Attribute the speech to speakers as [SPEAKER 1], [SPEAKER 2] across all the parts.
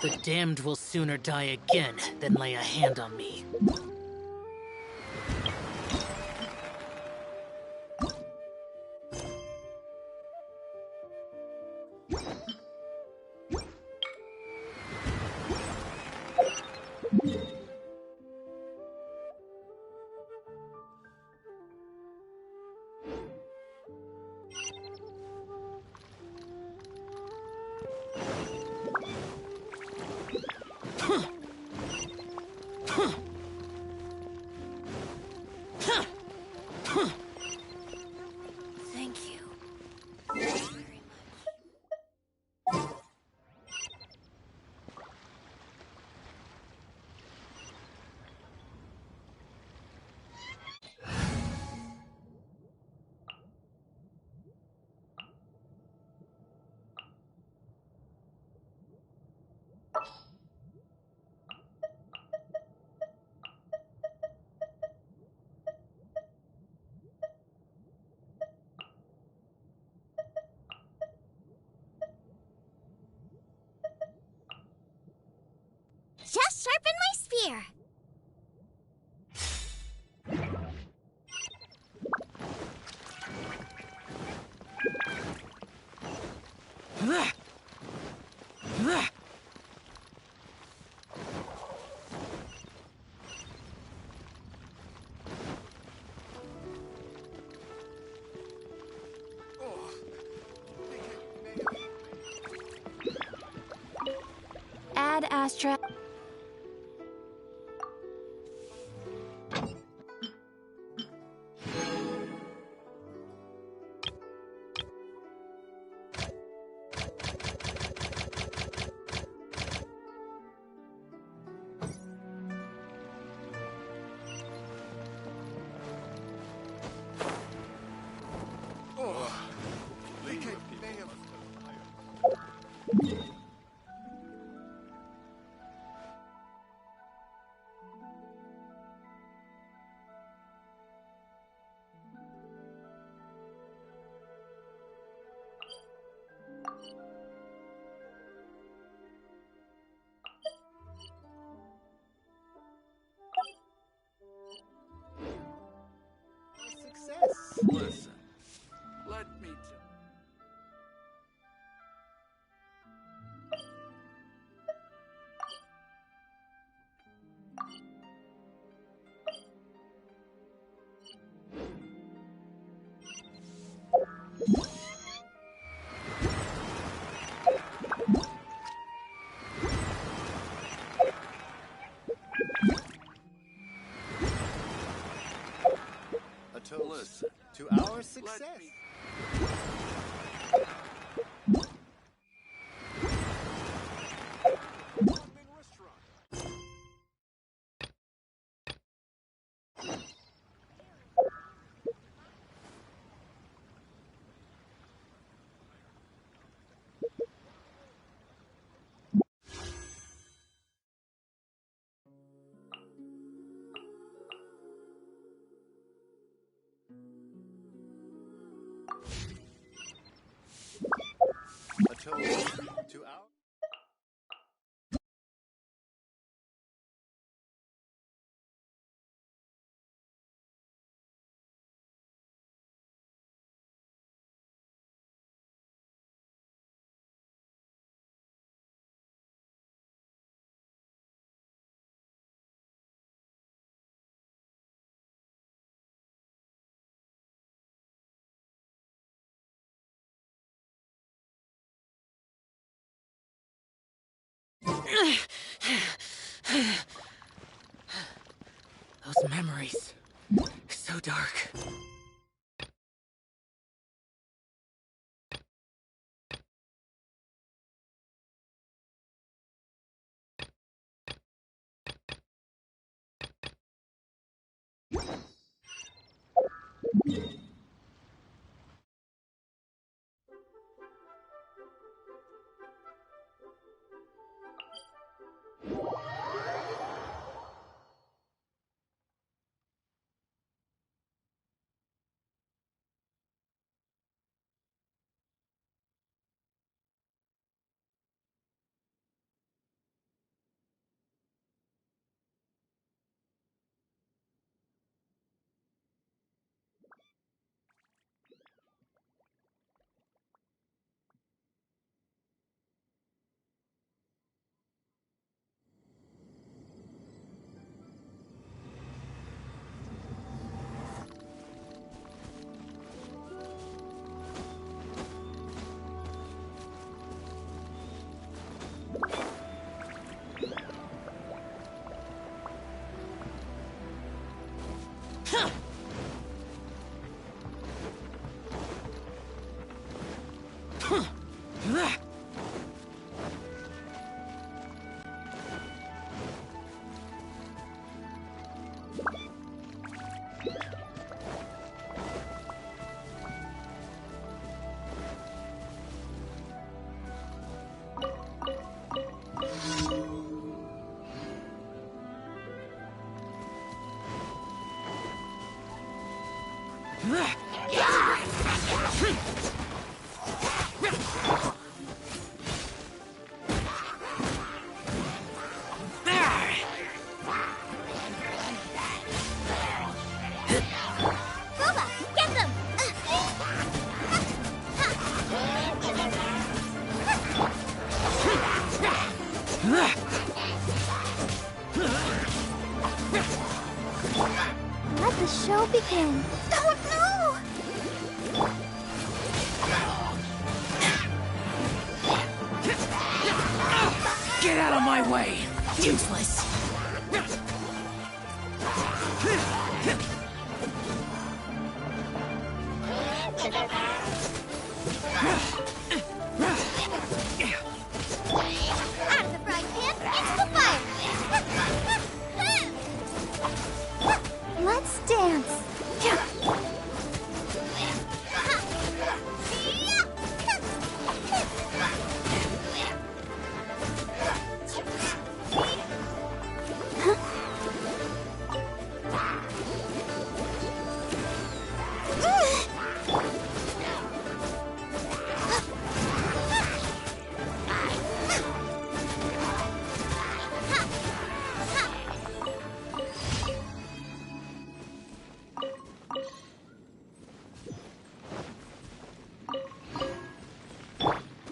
[SPEAKER 1] The damned will sooner die again than lay a hand on me.
[SPEAKER 2] Thank you very much. Just sharpen my spear. Ad Astra.
[SPEAKER 3] our success. A toast to our...
[SPEAKER 1] Those memories. So dark.
[SPEAKER 2] Booba, get them! Let the show begin. Oh no!
[SPEAKER 1] Get out of my way! Useless!
[SPEAKER 2] Out of the frying pan, into the fire! Let's dance!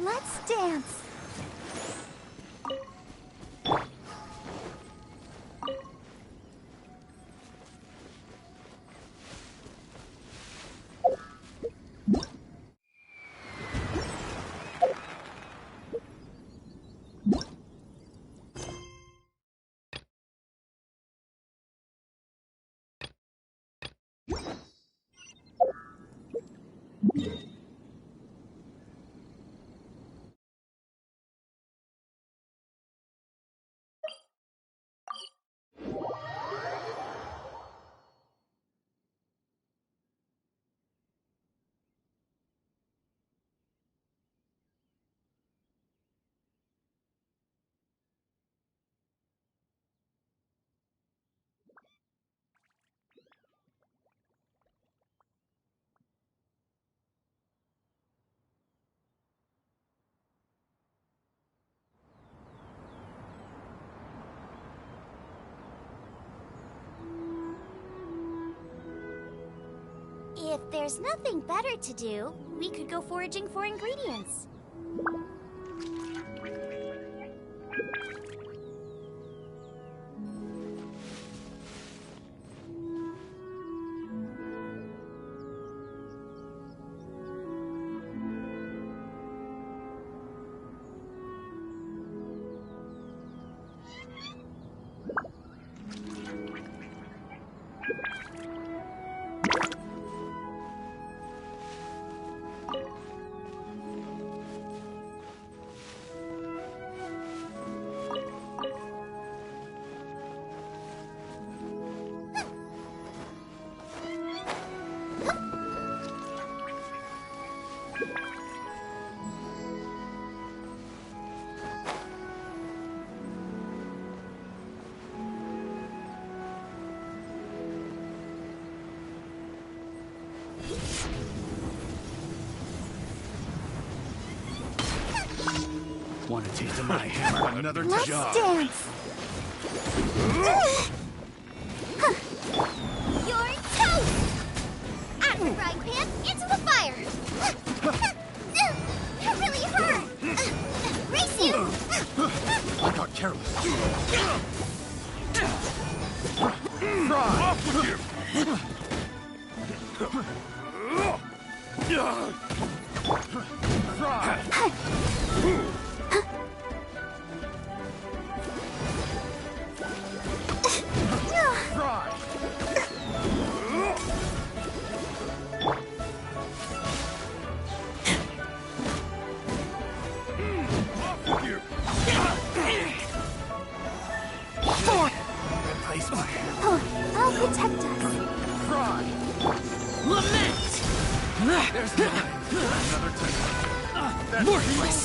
[SPEAKER 2] Let's dance! If there's nothing better to do, we could go foraging for ingredients.
[SPEAKER 4] Want a taste of my hammer? Another
[SPEAKER 2] Let's
[SPEAKER 4] job.
[SPEAKER 2] dance! You're toast! Out of the frying pan, into the fire! That really hurt! Race you!
[SPEAKER 4] I got careless. Fry! Off with you! Fry! Fry! Off with you! Replace my hand.
[SPEAKER 2] Oh, I'll protect us.
[SPEAKER 4] Fry!
[SPEAKER 1] Lament!
[SPEAKER 4] There's mine. Another time. That's
[SPEAKER 1] Worthless!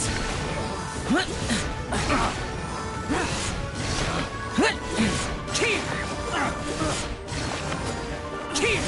[SPEAKER 1] Here!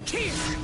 [SPEAKER 1] Here!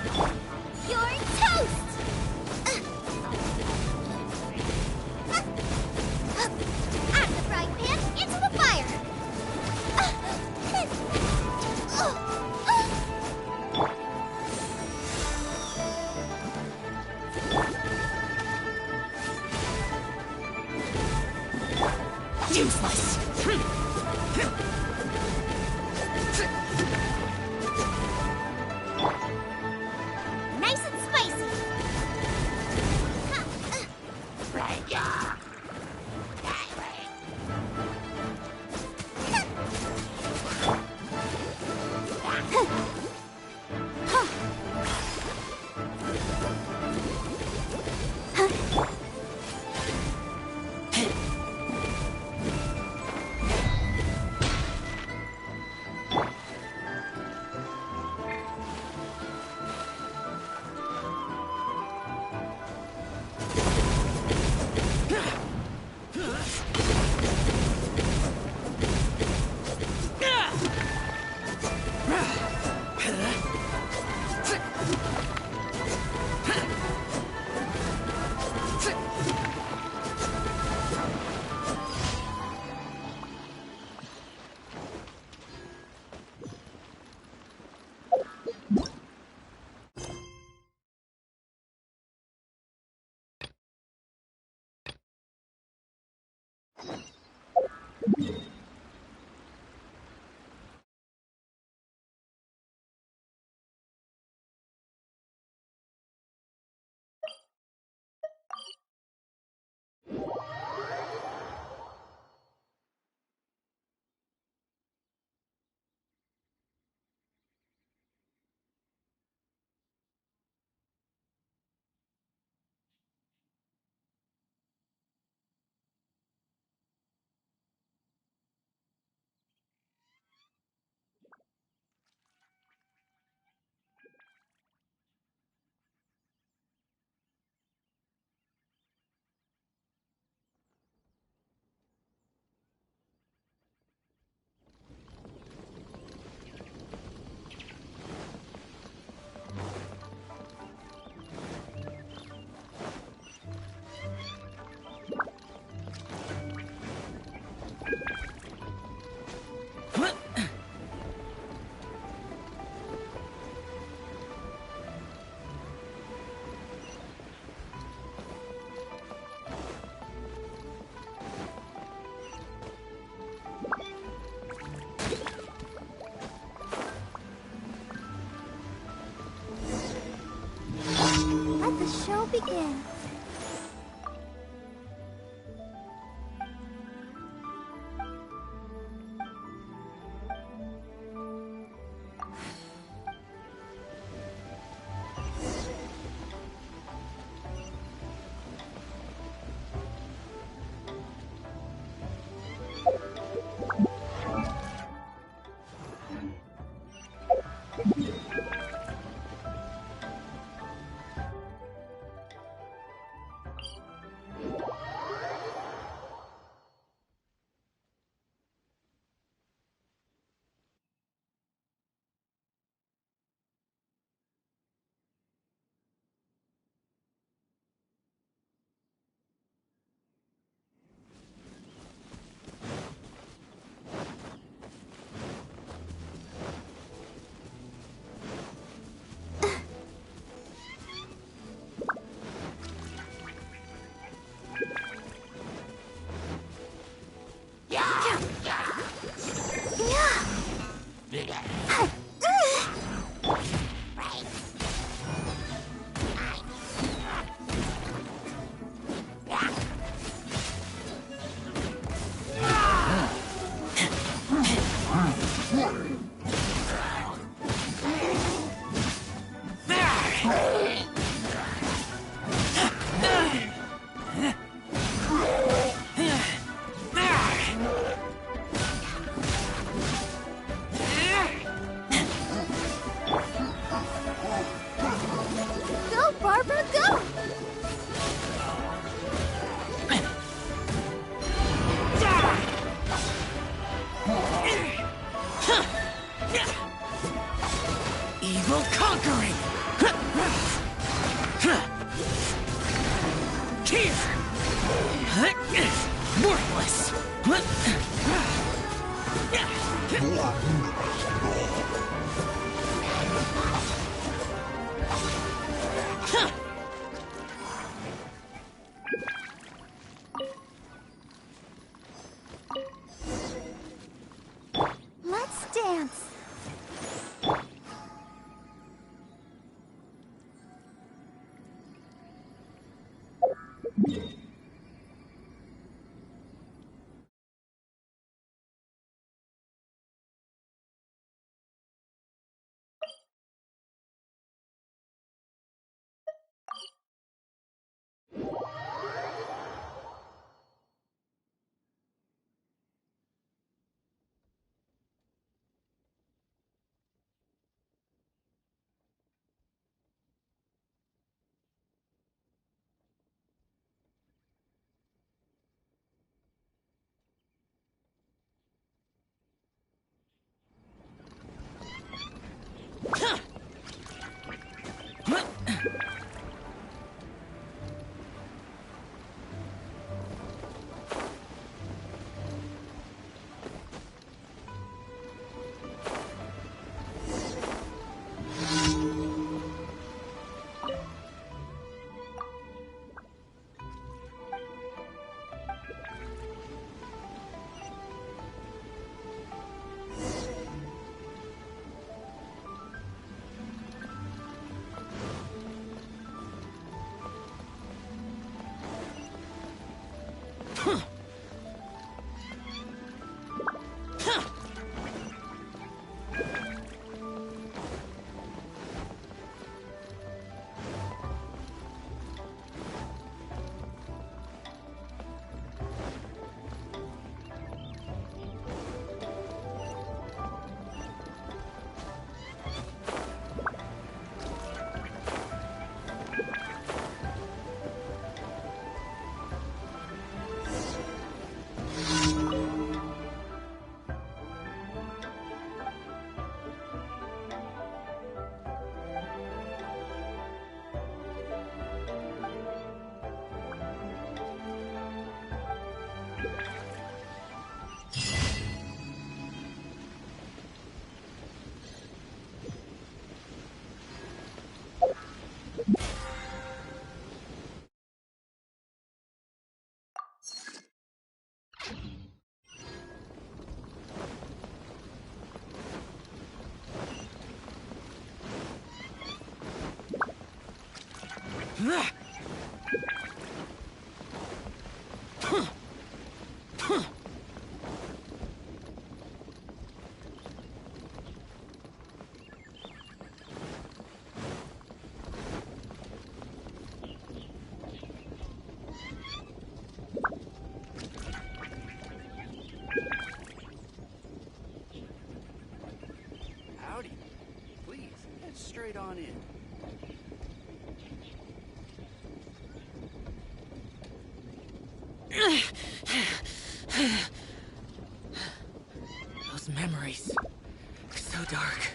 [SPEAKER 2] You're toast! Out of the frying pan, into the fire!
[SPEAKER 1] Useless!
[SPEAKER 2] Nice and spicy! Let the show begin.
[SPEAKER 1] Evil conquering!
[SPEAKER 4] Howdy. Please, head straight on in.
[SPEAKER 1] Those memories. So dark.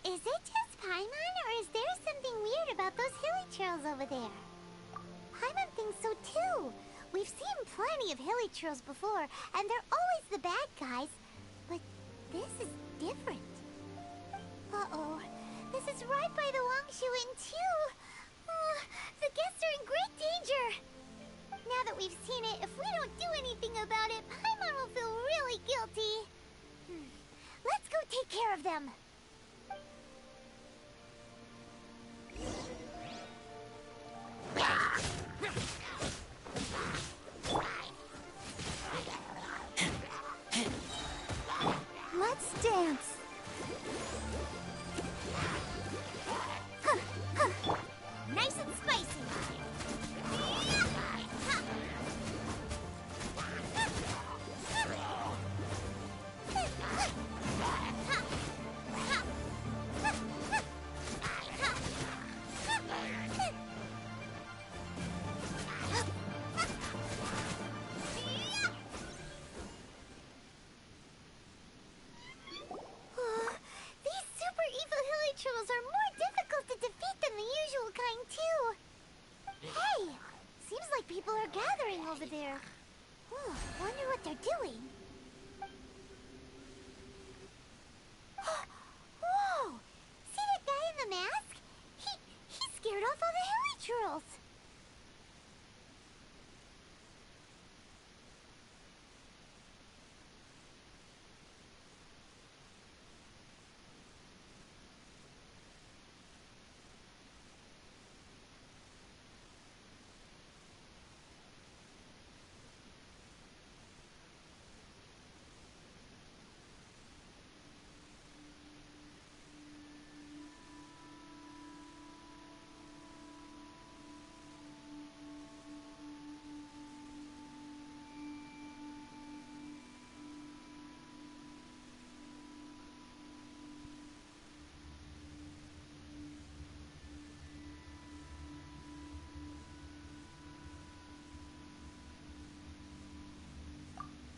[SPEAKER 2] Is it just Paimon, or is there something weird about those hilly trails over there? so too. We've seen plenty of hilly churls before, and they're always the bad guys. But this is different. Uh-oh. This is right by the Wangshu Inn, too. The guests are in great danger. Now that we've seen it, if we don't do anything about it, Paimon will feel really guilty. Let's go take care of them. Let's dance. Nice and spicy. These super evil hilly trolls are more difficult to defeat than the usual kind, too. Hey! Seems like people are gathering over there. Wonder what they're doing. Whoa! See that guy in the mask? He scared off all the hilly trolls.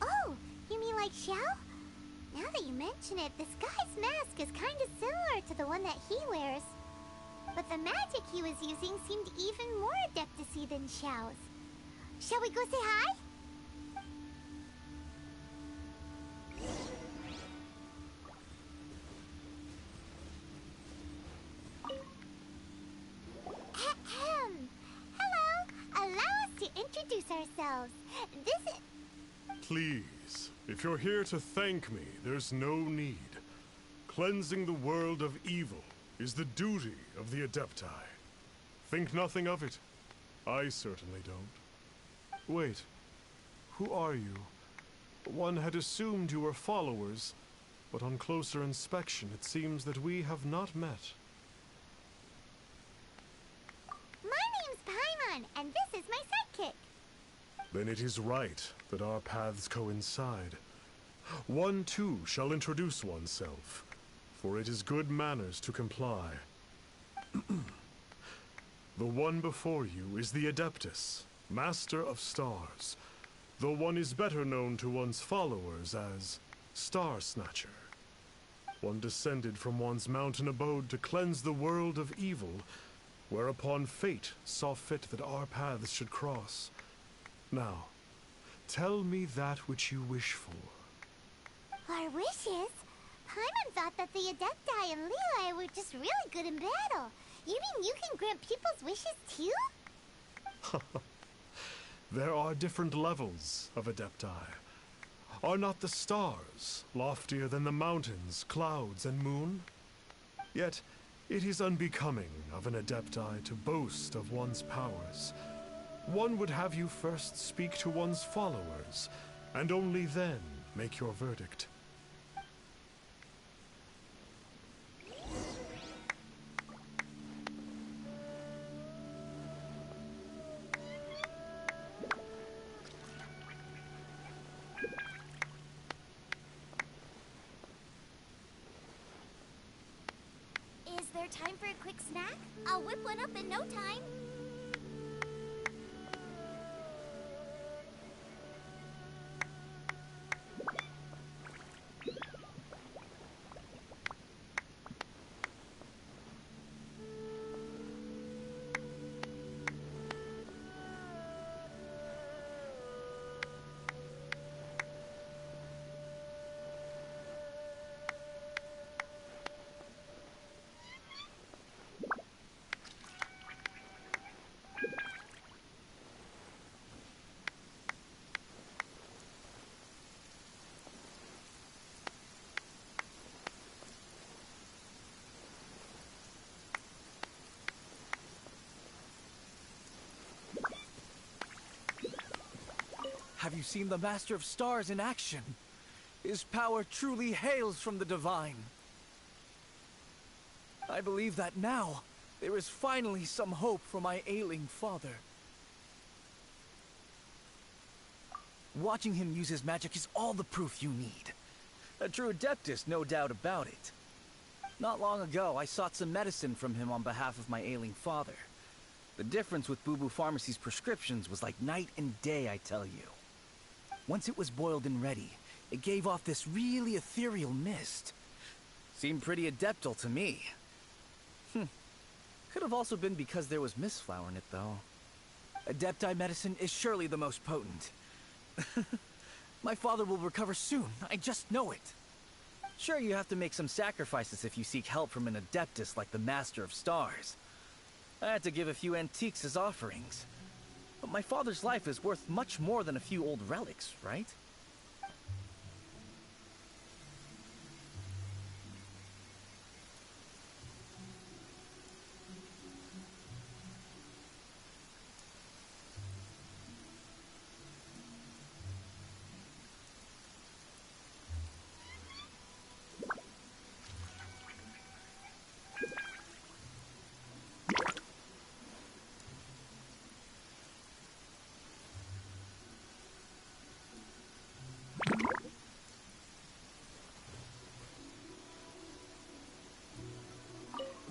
[SPEAKER 2] Oh, you mean like Xiao? Now that you mention it, this guy's mask is kind of similar to the one that he wears. But the magic he was using seemed even more adeptacy than Xiao's. Shall we go say hi? Ahem. Hello. Allow us to introduce ourselves. This is...
[SPEAKER 5] Please, if you're here to thank me, there's no need. Cleansing the world of evil is the duty of the Adepti. Think nothing of it. I certainly don't. Wait, who are you? One had assumed you were followers, but on closer inspection it seems that we have not met.
[SPEAKER 2] My name's Paimon, and this is my sidekick.
[SPEAKER 5] Then it is right that our paths coincide. One too shall introduce oneself, for it is good manners to comply. The one before you is the Adeptus, Master of Stars, though one is better known to one's followers as Star Snatcher. One descended from one's mountain abode to cleanse the world of evil, whereupon fate saw fit that our paths should cross. Now, tell me that which you wish for.
[SPEAKER 2] Our wishes? Paimon thought that the Adepti and Leela were just really good in battle. You mean you can grant people's wishes too?
[SPEAKER 5] There are different levels of Adepti. Are not the stars loftier than the mountains, clouds, and moon? Yet, it is unbecoming of an Adepti to boast of one's powers. One would have you first speak to one's followers, and only then make your verdict.
[SPEAKER 2] Is there time for a quick snack? I'll whip one up in no time.
[SPEAKER 6] Have you seen the Master of Stars in action? His power truly hails from the divine. I believe that now, there is finally some hope for my ailing father. Watching him use his magic is all the proof you need. A true adeptus, no doubt about it. Not long ago, I sought some medicine from him on behalf of my ailing father. The difference with Boo Boo Pharmacy's prescriptions was like night and day, I tell you. Once it was boiled and ready, it gave off this really ethereal mist. Seemed pretty adeptal to me. Could have also been because there was mistflower in it, though. Adepti medicine is surely the most potent. My father will recover soon, I just know it. Sure, you have to make some sacrifices if you seek help from an adeptus like the Master of Stars. I had to give a few antiques as offerings. But my father's life is worth much more than a few old relics, right?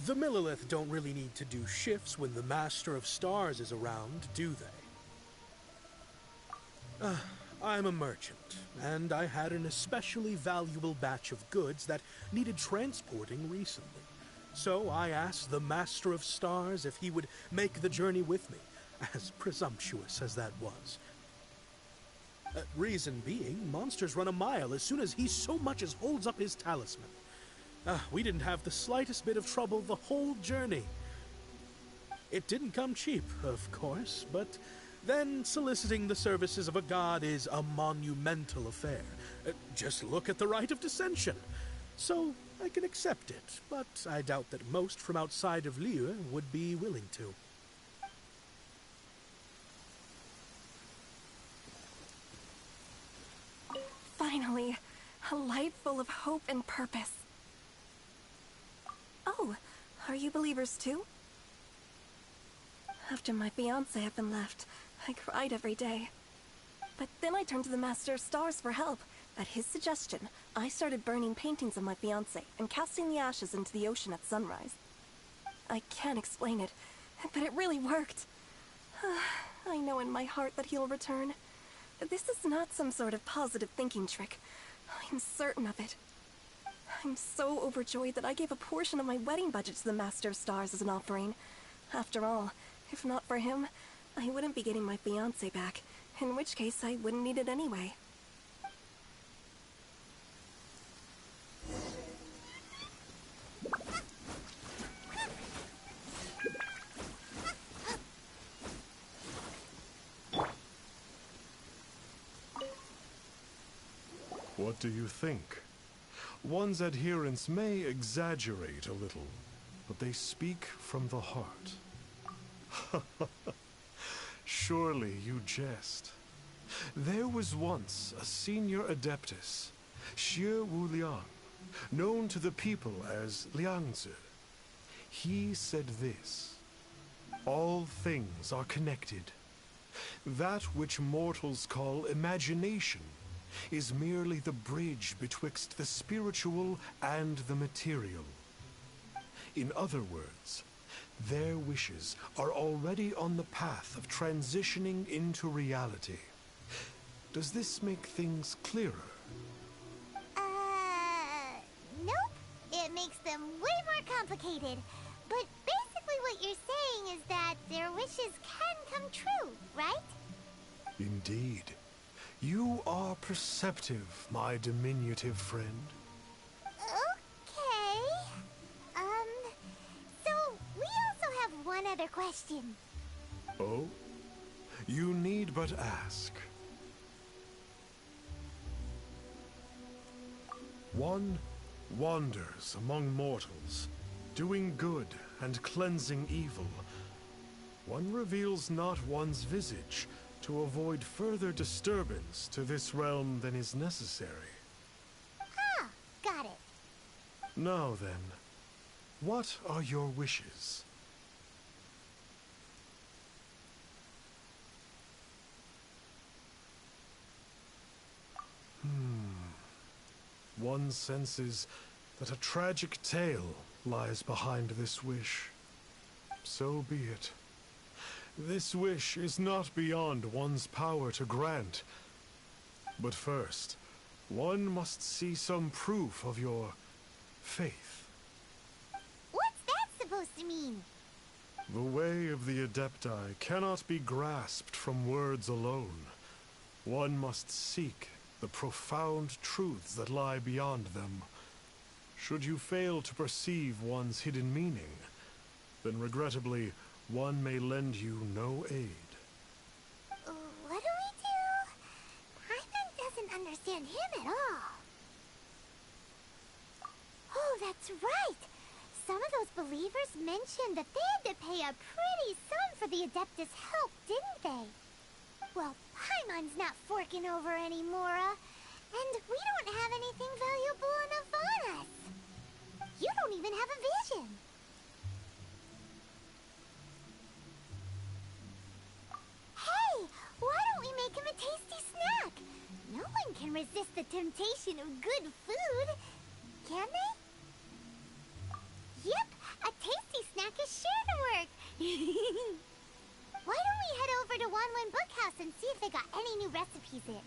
[SPEAKER 7] The Millilith don't really need to do shifts when the Master of Stars is around, do they? I'm a merchant, and I had an especially valuable batch of goods that needed transporting recently. So I asked the Master of Stars if he would make the journey with me, as presumptuous as that was. Reason being, monsters run a mile as soon as he so much as holds up his talisman. We didn't have the slightest bit of trouble the whole journey. It didn't come cheap, of course, but then soliciting the services of a god is a monumental affair. Just look at the Rite of Dissension. So I can accept it, but I doubt that most from outside of Liyue would be willing to.
[SPEAKER 8] Finally, a life full of hope and purpose. Oh, are you believers too? After my fiancé had been left, I cried every day. But then I turned to the Master of Stars for help. At his suggestion, I started burning paintings of my fiancé and casting the ashes into the ocean at sunrise. I can't explain it, but it really worked. I know in my heart that he'll return. This is not some sort of positive thinking trick. I'm certain of it. I'm so overjoyed that I gave a portion of my wedding budget to the Master of Stars as an offering. After all, if not for him, I wouldn't be getting my fiancé back, in which case I wouldn't need it anyway.
[SPEAKER 5] What do you think? One's adherents may exaggerate a little, but they speak from the heart. Surely you jest. There was once a senior adeptus, Xie Wuliang, known to the people as Liangzi. He said this: all things are connected. That which mortals call imagination is merely the bridge betwixt the spiritual and the material. In other words, their wishes are already on the path of transitioning into reality. Does this make things clearer?
[SPEAKER 2] Nope. It makes them way more complicated. But basically what you're saying is that their wishes can come true, right?
[SPEAKER 5] Indeed. You are perceptive, my diminutive friend.
[SPEAKER 2] Okay. So we also have one other question.
[SPEAKER 5] Oh? You need but ask. One wanders among mortals, doing good and cleansing evil. One reveals not one's visage, to avoid further disturbance to this realm than is necessary.
[SPEAKER 2] Ah, got it.
[SPEAKER 5] Now then, what are your wishes? One senses that a tragic tale lies behind this wish. So be it. This wish is not beyond one's power to grant. But first, one must see some proof of your faith.
[SPEAKER 2] What's that supposed to mean?
[SPEAKER 5] The way of the Adepti cannot be grasped from words alone. One must seek the profound truths that lie beyond them. Should you fail to perceive one's hidden meaning, then regrettably, one may lend you no aid.
[SPEAKER 2] What do we do? Paimon doesn't understand him at all. Oh, that's right! Some of those believers mentioned that they had to pay a pretty sum for the Adeptus' help, didn't they? Well, Paimon's not forking over anymore, and we don't have anything valuable enough on us. You don't even have a vision. Hey, why don't we make him a tasty snack? No one can resist the temptation of good food, can they? Yep, a tasty snack is sure to work. Why don't we head over to Wanwen Bookhouse and see if they got any new recipes in?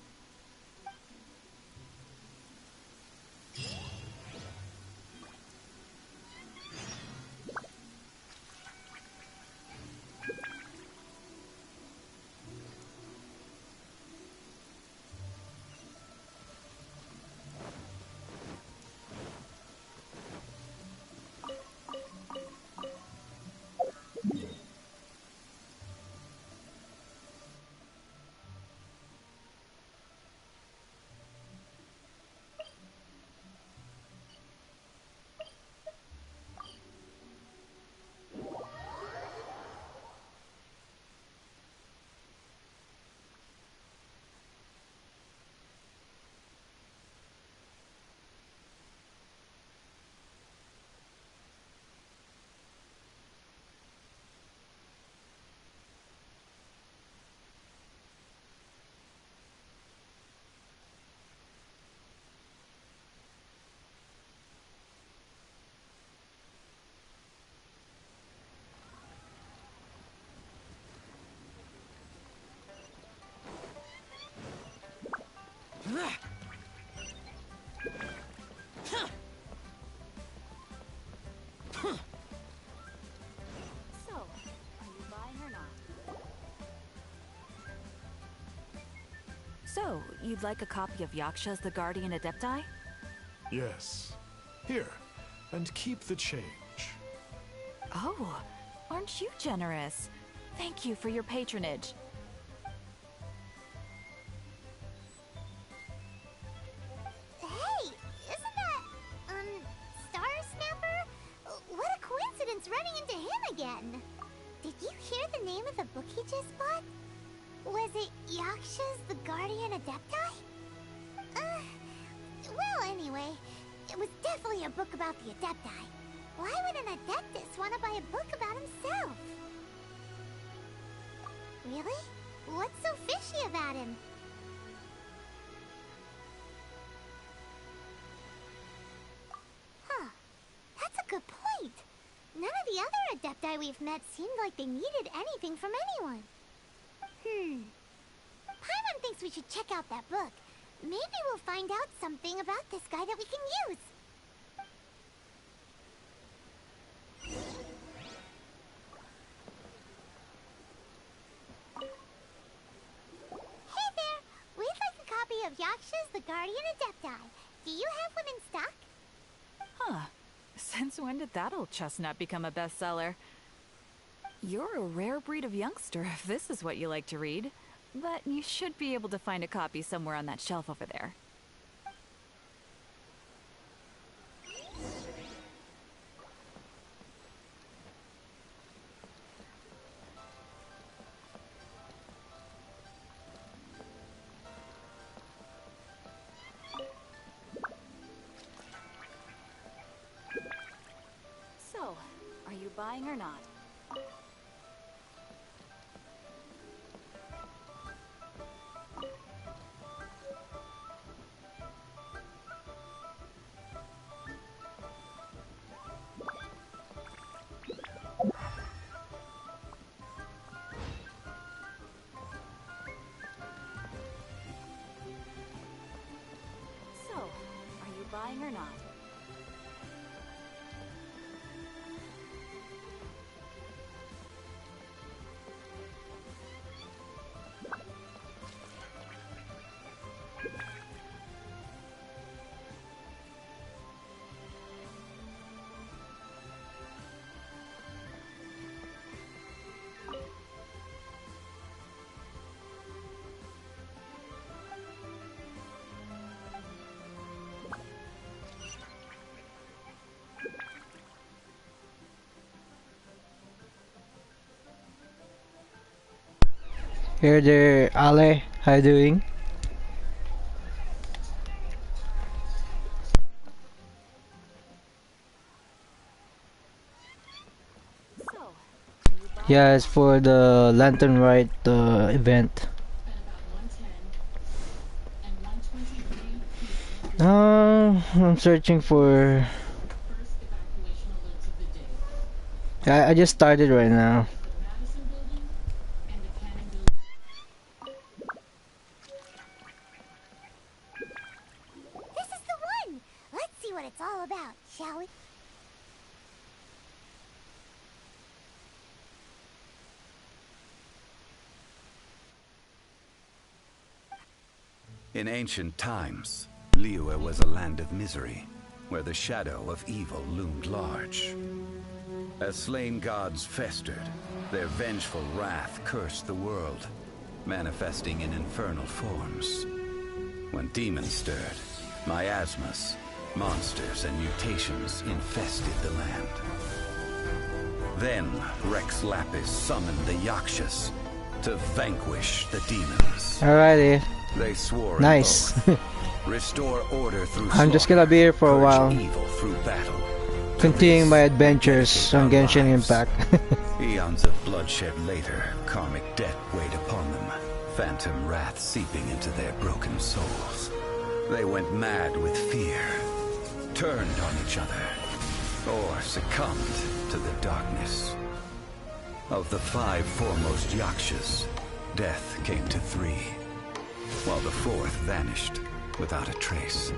[SPEAKER 9] So, you'd like a copy of Yaksha's The Guardian Adepti?
[SPEAKER 5] Yes. Here, and keep the change.
[SPEAKER 9] Oh, aren't you generous? Thank you for your patronage.
[SPEAKER 2] Hey, isn't that, Star Snapper? What a coincidence running into him again. Did you hear the name of the book he just bought? Was it Yaksha's The Guardian Adepti? Well, anyway, it was definitely a book about the Adepti. Why would an Adeptus want to buy a book about himself? Really? What's so fishy about him? Huh. That's a good point. None of the other Adepti we've met seemed like they needed anything from anyone. Paimon thinks we should check out that book. Maybe we'll find out something about this guy that we can use. Hey there! We'd like a copy of Yaksha's The Guardian Adepti. Do you have one in stock?
[SPEAKER 9] Huh. Since when did that old chestnut become a bestseller? You're a rare breed of youngster if this is what you like to read. But you should be able to find a copy somewhere on that shelf over there. buying or not? So, are you buying or not?
[SPEAKER 10] Here there, Ale. How you doing?
[SPEAKER 9] So, are you buying?
[SPEAKER 10] Yeah, it's for the Lantern Rite event. I'm searching for. I just started right now.
[SPEAKER 2] This is the one! Let's see what it's all about, shall we?
[SPEAKER 3] In ancient times, Liyue was a land of misery, where the shadow of evil loomed large. As slain gods festered, their vengeful wrath cursed the world, manifesting in infernal forms. When demons stirred, miasmas, monsters, and mutations infested the land. Then Rex Lapis summoned the Yakshas to vanquish the demons.
[SPEAKER 10] Alrighty.
[SPEAKER 3] They swore
[SPEAKER 10] Nice.
[SPEAKER 3] an oath, restore order through
[SPEAKER 10] I'm just gonna be here for a
[SPEAKER 3] purge
[SPEAKER 10] while.
[SPEAKER 3] evil through battle.
[SPEAKER 10] Continuing my adventures on Genshin
[SPEAKER 3] lives.
[SPEAKER 10] Impact.
[SPEAKER 3] Eons of bloodshed later, karmic debt weighed upon them, phantom wrath seeping into their broken souls. They went mad with fear, turned on each other, or succumbed to the darkness. Of the 5 foremost Yakshas, death came to 3, while the 4th vanished without a trace.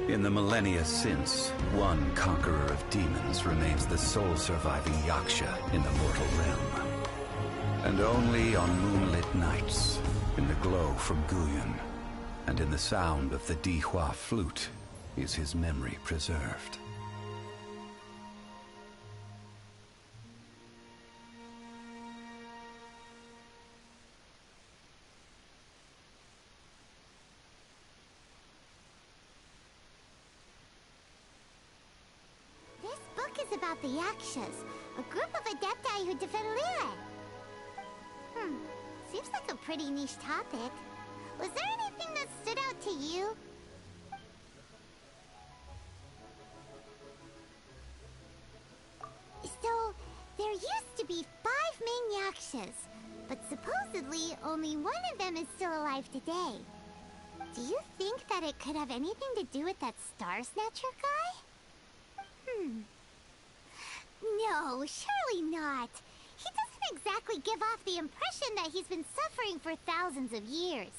[SPEAKER 3] In the millennia since, one conqueror of demons remains the sole surviving Yaksha in the mortal realm. And only on moonlit nights, in the glow from Guyon, and in the sound of the Dihua flute, is his memory preserved.
[SPEAKER 2] This book is about the Yakshas, a group of adepti who defend Liyue. Seems like a pretty niche topic. Was there anything that stood out to you? So, there used to be 5 main Yakshas, but supposedly only one of them is still alive today. Do you think that it could have anything to do with that Star Snatcher guy? No, surely not. He doesn't exactly give off the impression that he's been suffering for thousands of years.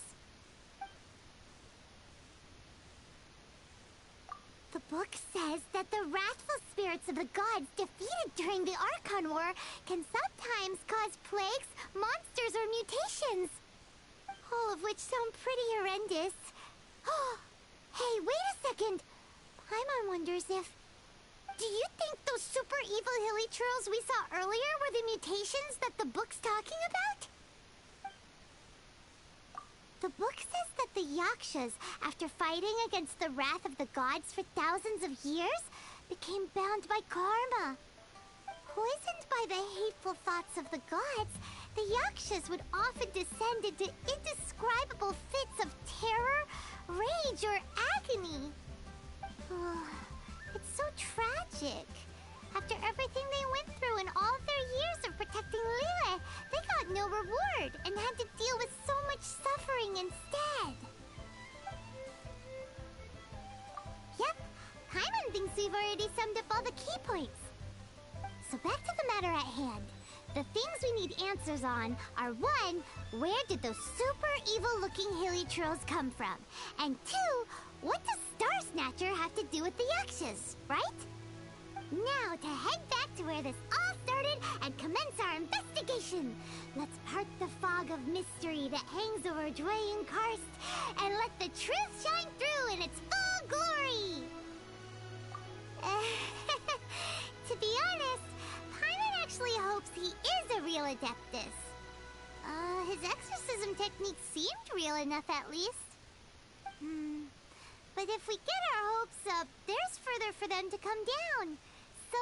[SPEAKER 2] The book says that the wrathful spirits of the gods defeated during the Archon War can sometimes cause plagues, monsters, or mutations. All of which sound pretty horrendous. Hey, wait a second. Paimon wonders if... Do you think those super evil hilly churls we saw earlier were the mutations that the book's talking about? The book says that the Yakshas, after fighting against the wrath of the gods for thousands of years, became bound by karma. Poisoned by the hateful thoughts of the gods, the Yakshas would often descend into indescribable fits of terror, rage, or agony. It's so tragic. After everything they went through in all of their years of protecting Lila, they got no reward and had to deal with so much suffering instead. Yep, Paimon thinks we've already summed up all the key points. So back to the matter at hand. The things we need answers on are 1, where did those super evil-looking hilichurls come from? And 2, what does Star Snatcher have to do with the Yakshas, right? Now to head back to where this all started and commence our investigation. Let's part the fog of mystery that hangs over Dwayne Karst and let the truth shine through in its full glory. To be honest, Paimon actually hopes he is a real Adeptus. His exorcism technique seemed real enough at least. But if we get our hopes up, there's further for them to come down. So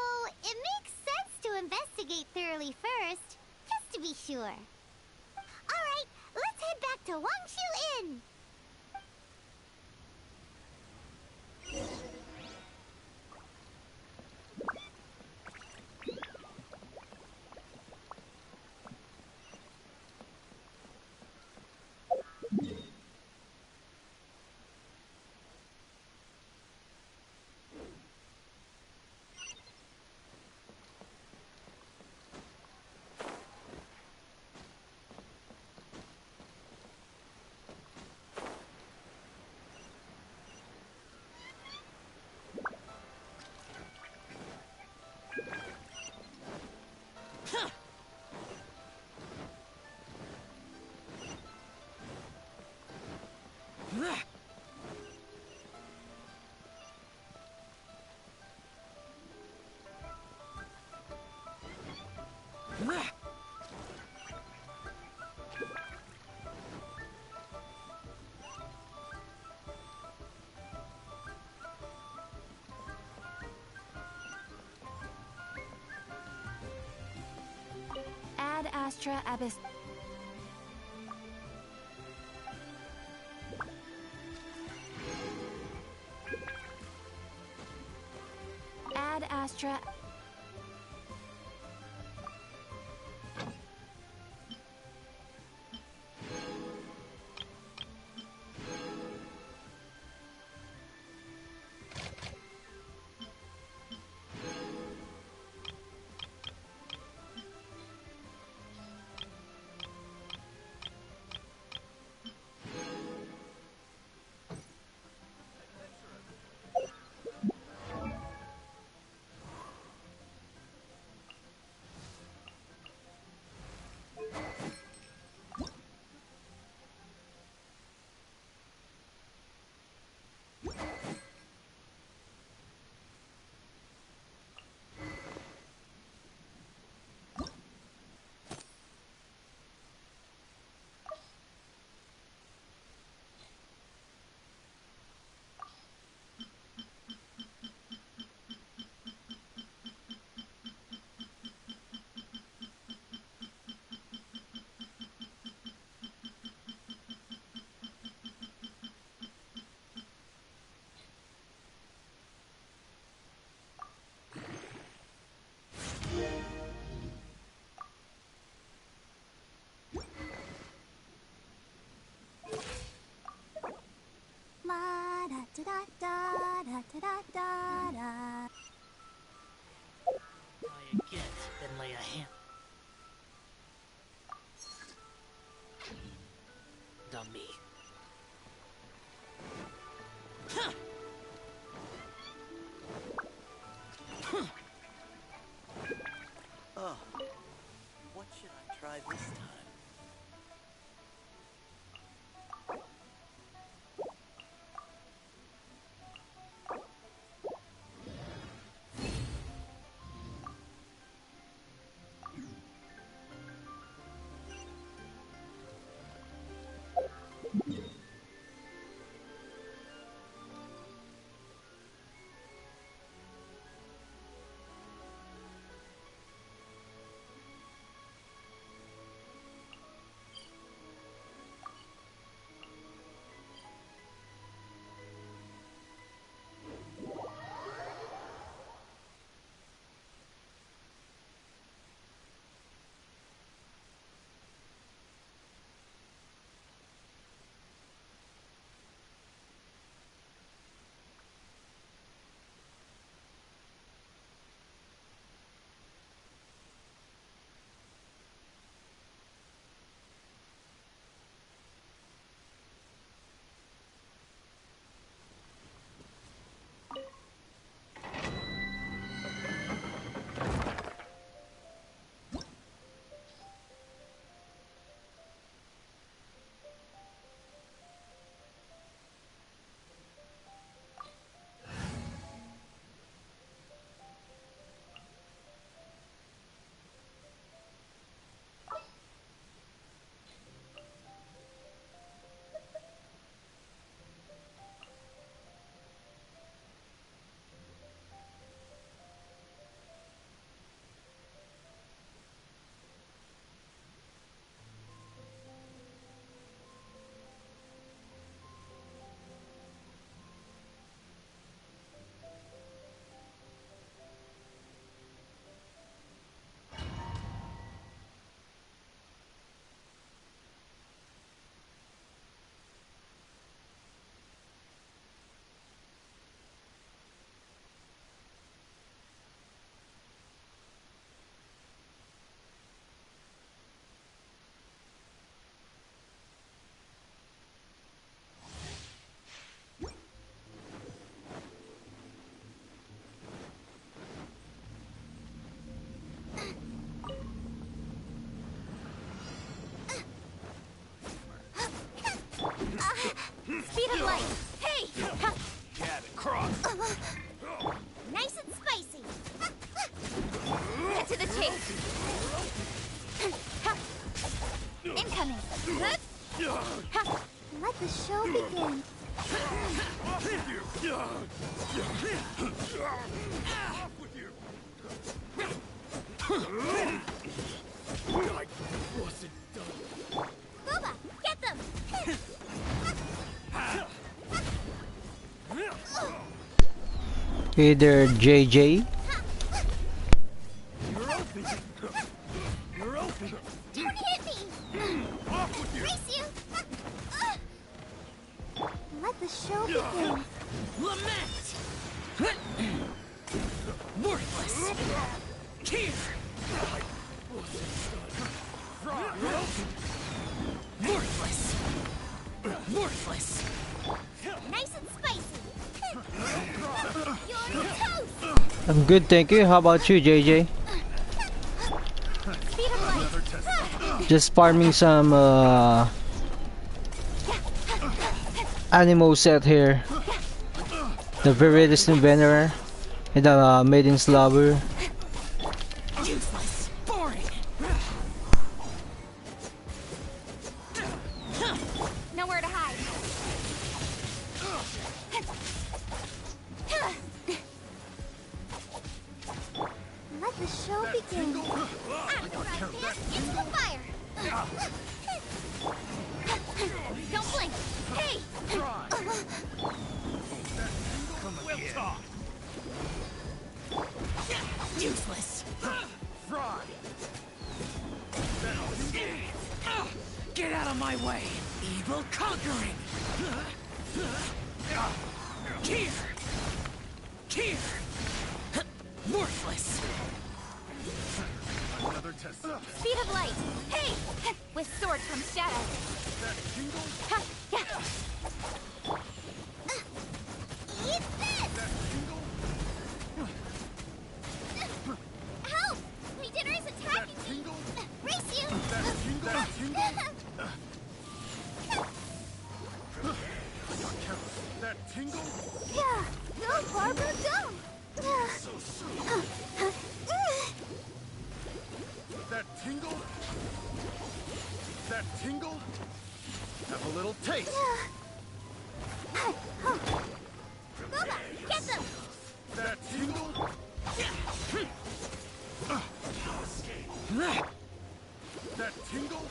[SPEAKER 2] it makes sense to investigate thoroughly first, just to be sure. Alright, let's head back to Wangshu Inn!
[SPEAKER 8] Ad Astra Abyss. Ad Astra.
[SPEAKER 1] Try again, then lay a hand on me.
[SPEAKER 11] Oh, what should I try this time?
[SPEAKER 2] Incoming. Let the show begin. Booba, get them!
[SPEAKER 10] Hey there, JJ.
[SPEAKER 2] You're open. Don't hit me! Race you! Let the show begin.
[SPEAKER 1] Lament! Worthless! Here! Worthless! Worthless!
[SPEAKER 2] Nice and spicy. You're toast.
[SPEAKER 10] I'm good, thank you. How about you, JJ?
[SPEAKER 2] Speed of light.
[SPEAKER 10] Just farming some animal set here. The Viridescent Venerer and the Maiden's Lover.
[SPEAKER 1] Useless! Boring!
[SPEAKER 2] Nowhere to hide. Let the show begin. Out of the frying pan, into the fire. Don't blink. Hey!
[SPEAKER 1] Useless! Fry! Get out of my way! Evil conquering! Here! Here! Worthless!
[SPEAKER 5] Another test.
[SPEAKER 2] Speed of light. Hey! With sword from shadow. Eat this! Help! My dinner is attacking me! Race you!
[SPEAKER 5] That tingle?
[SPEAKER 2] Yeah! Go, Barbara, go!
[SPEAKER 5] That tingle? That tingle? Have a little taste.
[SPEAKER 2] Booba, get them!
[SPEAKER 5] That tingle? That tingle?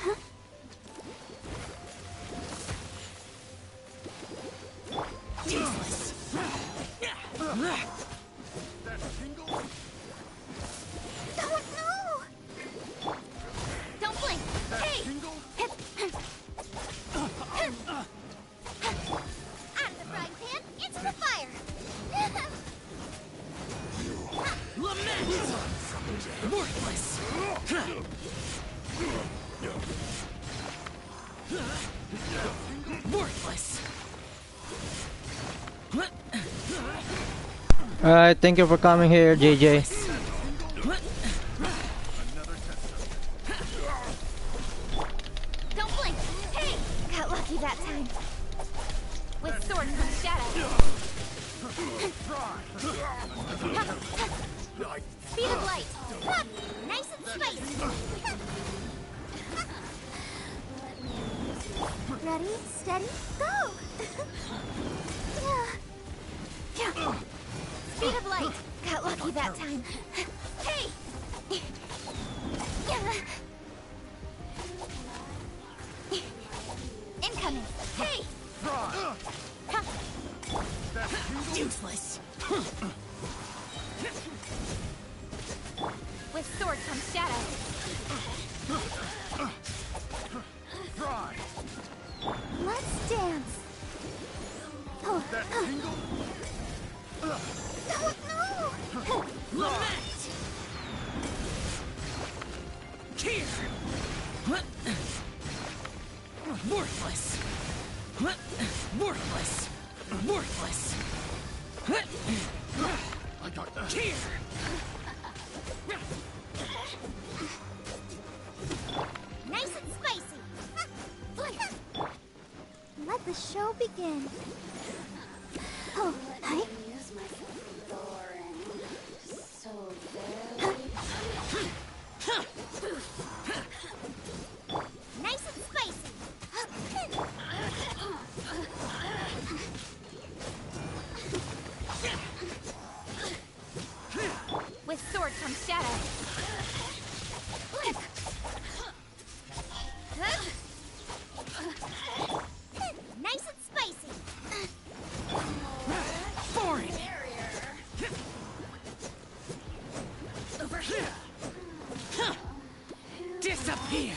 [SPEAKER 1] Useless!
[SPEAKER 5] That tingle?
[SPEAKER 2] Oh, no! Don't blink! Hey!
[SPEAKER 5] Tingle?
[SPEAKER 2] Out of the frying pan, into the fire!
[SPEAKER 1] Lament! Worthless! Worthless!
[SPEAKER 10] Alright, thank you for coming here, JJ.
[SPEAKER 2] Don't blink! Hey! Got lucky that time. With sword from shadow. Speed of light. Huh. Nice and spicy. Ready, steady, go! Speed of light. Got lucky that time. Hey! Incoming. Hey!
[SPEAKER 1] Useless!
[SPEAKER 2] With sword from shadow. Let's dance. Oh,
[SPEAKER 5] That tingle?
[SPEAKER 2] no!
[SPEAKER 1] Lament! Here! Worthless! Worthless! Worthless!
[SPEAKER 5] I got that.
[SPEAKER 1] Here!
[SPEAKER 2] Nice and spicy. Let the show begin. Oh, hi. Nice and spicy.
[SPEAKER 1] Disappear!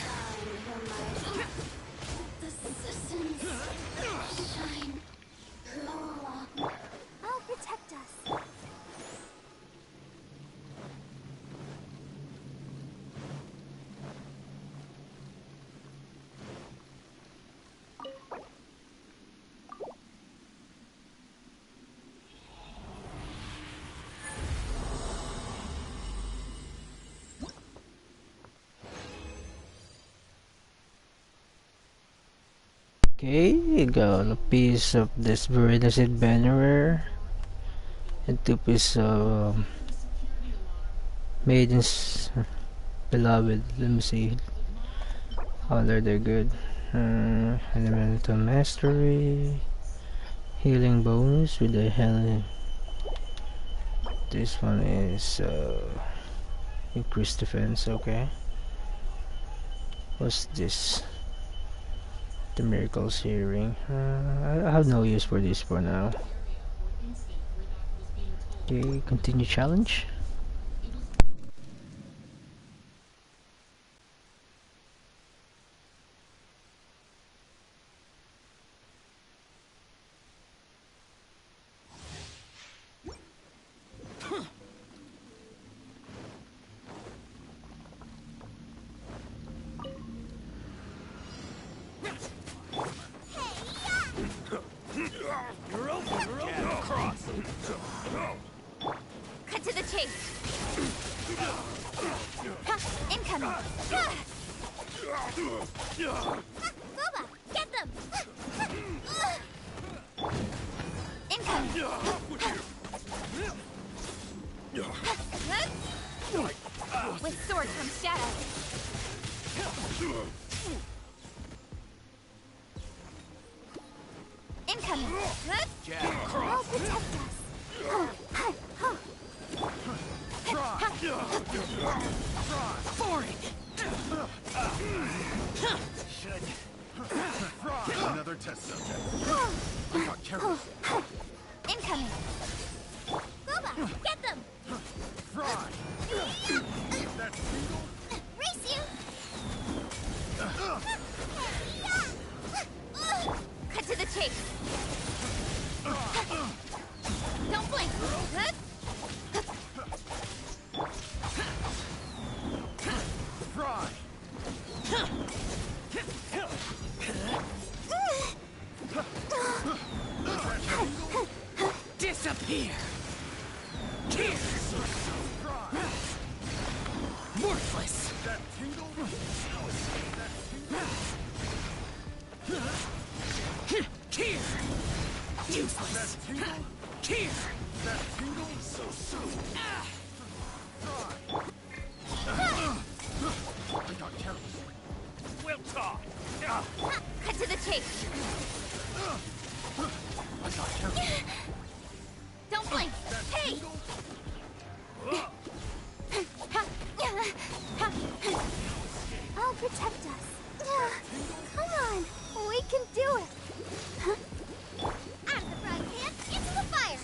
[SPEAKER 2] The systems shine. I'll protect us.
[SPEAKER 10] Okay, got a piece of this Veridacid banner and 2 pieces of Maiden's Beloved. Let me see how they're good. Elemental Mastery, healing bonus with the healing. This one is increased defense. Okay, what's this? The Miracle's Hearing. I have no use for this for now. Okay, continue challenge.
[SPEAKER 2] Cut to the chase. Incoming. Boba, get them. Incoming. With sword from shadow. Incoming. I'll protect us.
[SPEAKER 12] Another test subject. I got careless.
[SPEAKER 2] Incoming. Boba, get them.
[SPEAKER 12] Fry. That single.
[SPEAKER 2] Race you. Cut to the chase. Don't blink.
[SPEAKER 12] Fry.
[SPEAKER 1] Disappear! Here! Worthless!
[SPEAKER 12] That tingle.
[SPEAKER 1] Here! Useless! Here!
[SPEAKER 12] That tingle. So soon. I got careless.
[SPEAKER 1] We'll talk!
[SPEAKER 2] Cut to the chase.
[SPEAKER 12] I got careless.
[SPEAKER 2] Don't blink. Hey! I'll protect us. Come on, we can do it. Out of the frying pan, into the fire.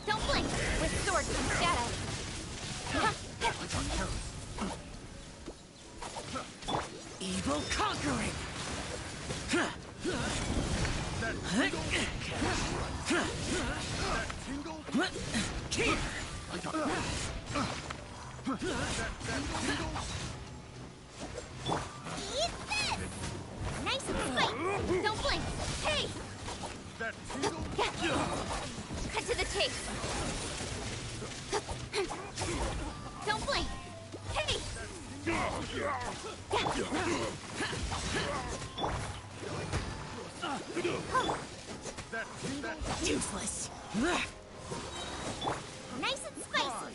[SPEAKER 2] Don't blink. With sword from shadow.
[SPEAKER 1] Evil conquering! Here!
[SPEAKER 12] I got careless.
[SPEAKER 2] Eat this! Nice and spicy. Don't blink. Hey!
[SPEAKER 12] That tingle.
[SPEAKER 2] Cut to the chase. Don't blink. Hey!
[SPEAKER 1] Useless!
[SPEAKER 2] Nice and spicy.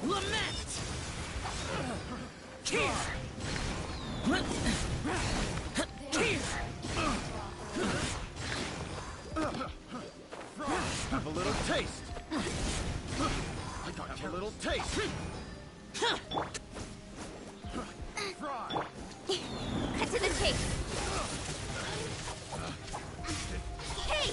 [SPEAKER 1] Lament! Here! Here!
[SPEAKER 12] Have a little taste. I got have a little taste. Fry.
[SPEAKER 2] Cut to the chase. Hey!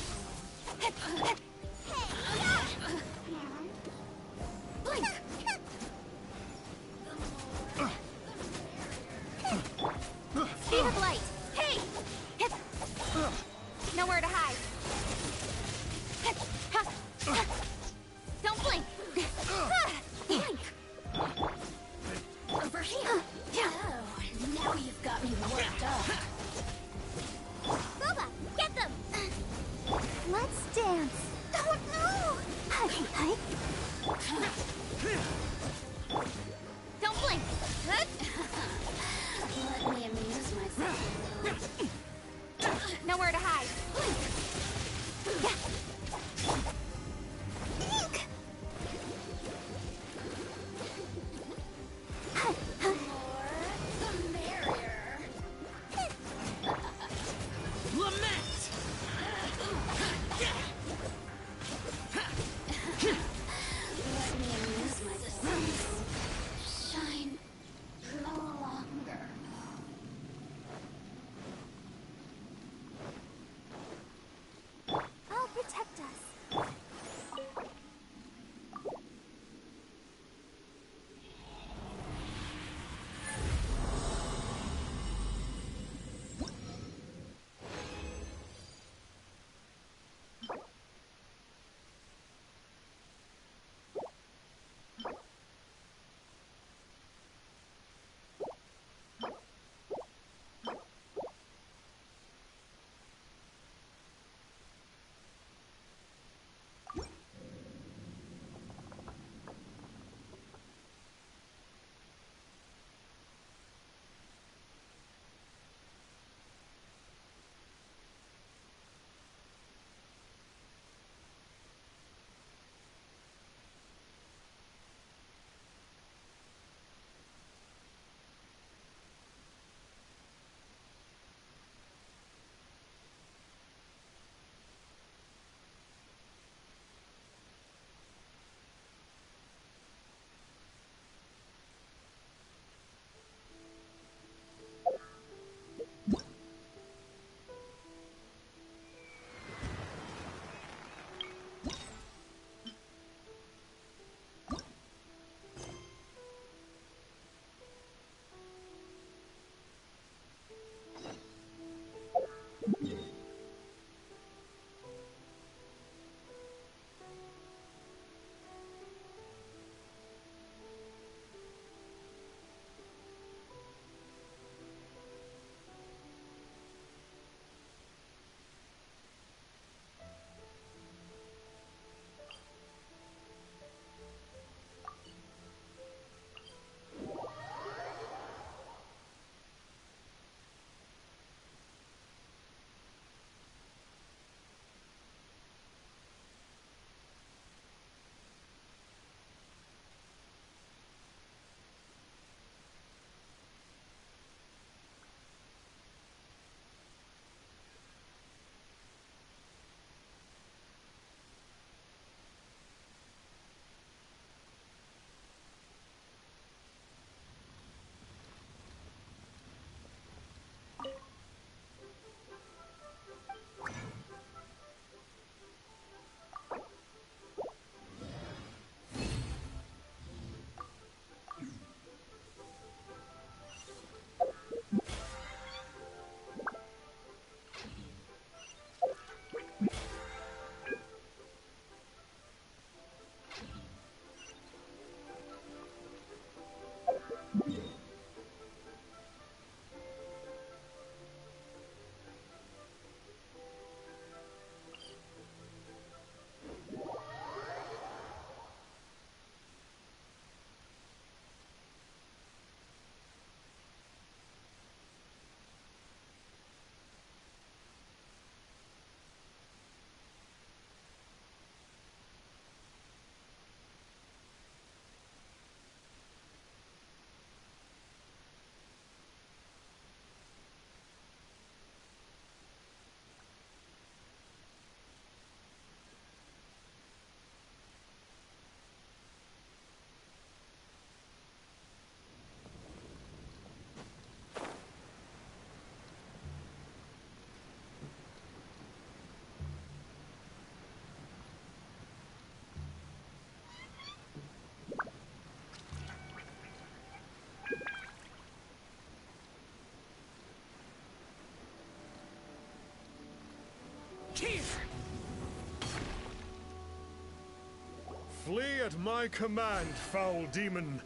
[SPEAKER 2] chance. Oh no! Don't blink. Let me amuse myself. Nowhere to hide. Eek! I'll protect us.
[SPEAKER 5] Here! Flee at my command, foul demon!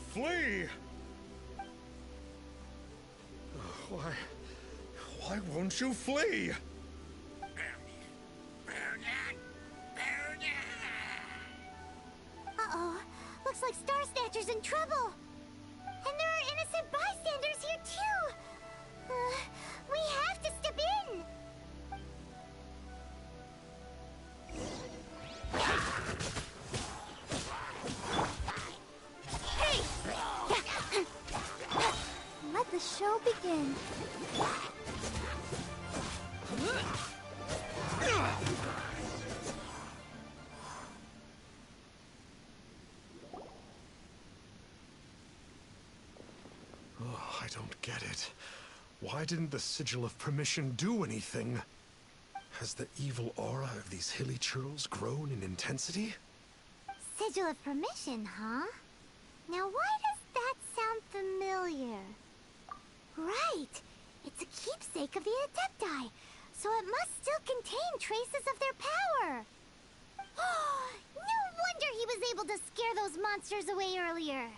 [SPEAKER 5] Flee! Why won't you flee?
[SPEAKER 2] Uh-oh. Looks like Star Snatcher's in trouble. And there are innocent bystanders here, too. We have to step in. Hey! Let the show begin.
[SPEAKER 5] Oh, I don't get it. Why didn't the Sigil of Permission do anything? Has the evil aura of these hilly churls grown in intensity?
[SPEAKER 2] Sigil of Permission, huh? Now why does that sound familiar? Right! It's a keepsake of the Adepti, so it must still contain traces of their power! No wonder he was able to scare those monsters away earlier!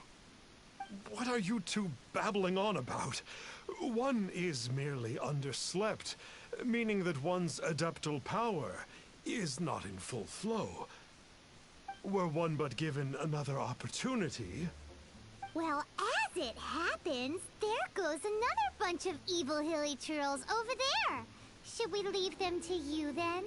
[SPEAKER 5] What are you two babbling on about? One is merely underslept, meaning that one's adeptal power is not in full flow. Were one but given another opportunity...
[SPEAKER 2] Well, as it happens, there goes another bunch of evil hilly churls over there. Should we leave them to you, then?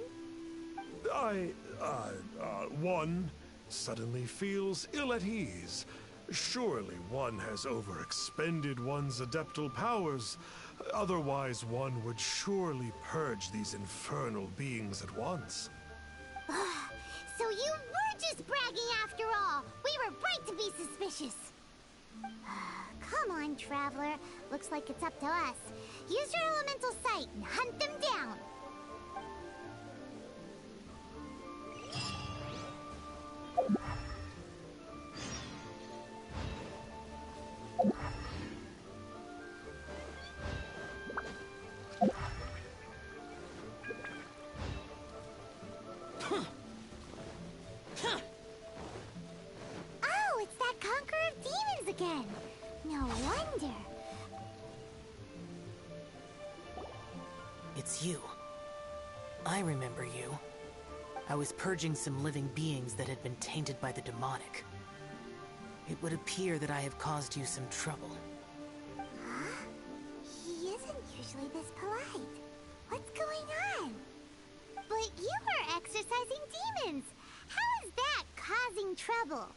[SPEAKER 5] One suddenly feels ill at ease. Surely one has overexpended one's adeptal powers. Otherwise, one would surely purge these infernal beings at once.
[SPEAKER 2] So you were just bragging after all. We were right to be suspicious. Come on, Traveler. Looks like it's up to us. Use your elemental sight and hunt them down. Oh, it's that Conqueror of Demons again. No wonder.
[SPEAKER 13] It's you. I remember you. I was purging some living beings that had been tainted by the demonic. It would appear that I have caused you some trouble.
[SPEAKER 2] Huh? He isn't usually this polite. What's going on? But you were exorcising demons. How is that causing trouble?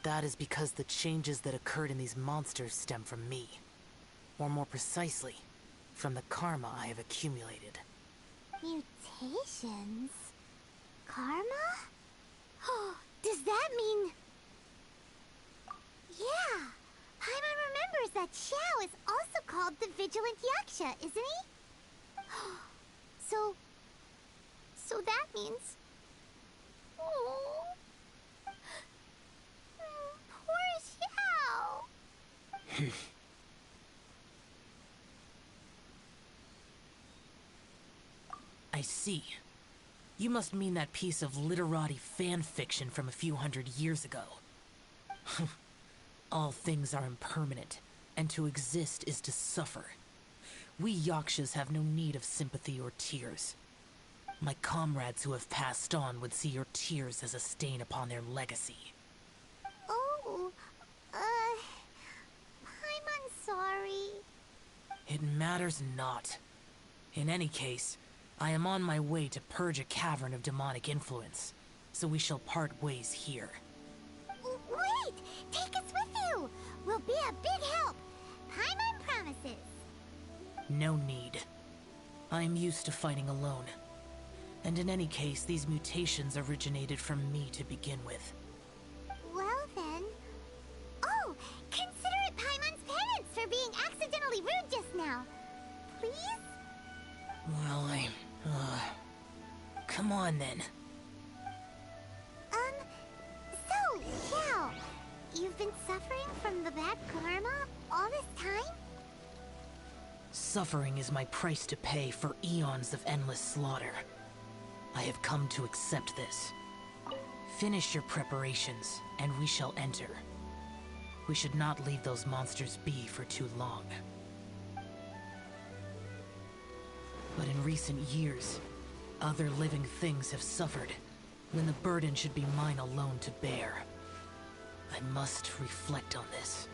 [SPEAKER 13] That is because the changes that occurred in these monsters stem from me. Or more precisely, from the karma I have accumulated.
[SPEAKER 2] Mutations? Karma? Oh, does that mean... Yeah! Paimon remembers that Xiao is also called the Vigilant Yaksha, isn't he? So that means... Oh... Poor Xiao!
[SPEAKER 13] I see. You must mean that piece of literati fan fiction from a few hundred years ago. All things are impermanent, and to exist is to suffer. We Yakshas have no need of sympathy or tears. My comrades who have passed on would see your tears as a stain upon their legacy.
[SPEAKER 2] Oh, I'm sorry.
[SPEAKER 13] It matters not. In any case, I am on my way to purge a cavern of demonic influence, so we shall part ways here.
[SPEAKER 2] Wait! Take us with you! We'll be a big help! Paimon promises!
[SPEAKER 13] No need. I am used to fighting alone. And in any case, these mutations originated from me to begin with.
[SPEAKER 2] Well then... Oh! Consider it Paimon's penance for being accidentally rude just now. Please?
[SPEAKER 13] Well, come on then.
[SPEAKER 2] So, Xiao, you've been suffering from the bad karma all this time?
[SPEAKER 13] Suffering is my price to pay for eons of endless slaughter. I have come to accept this. Finish your preparations, and we shall enter. We should not leave those monsters be for too long. But in recent years, other living things have suffered, when the burden should be mine alone to bear. I must reflect on this.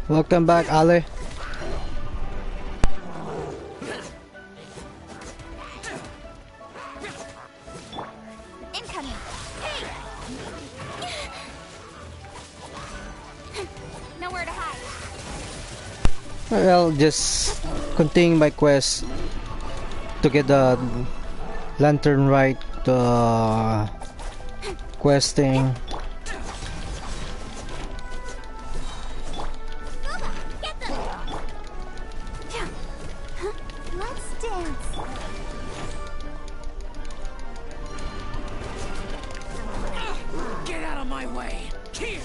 [SPEAKER 10] Welcome back, Ale.
[SPEAKER 2] Incoming. Hey! Nowhere to hide.
[SPEAKER 10] Well, just continuing my quest to get the lantern right, questing.
[SPEAKER 2] Let's dance.
[SPEAKER 1] Get out of my way! Here!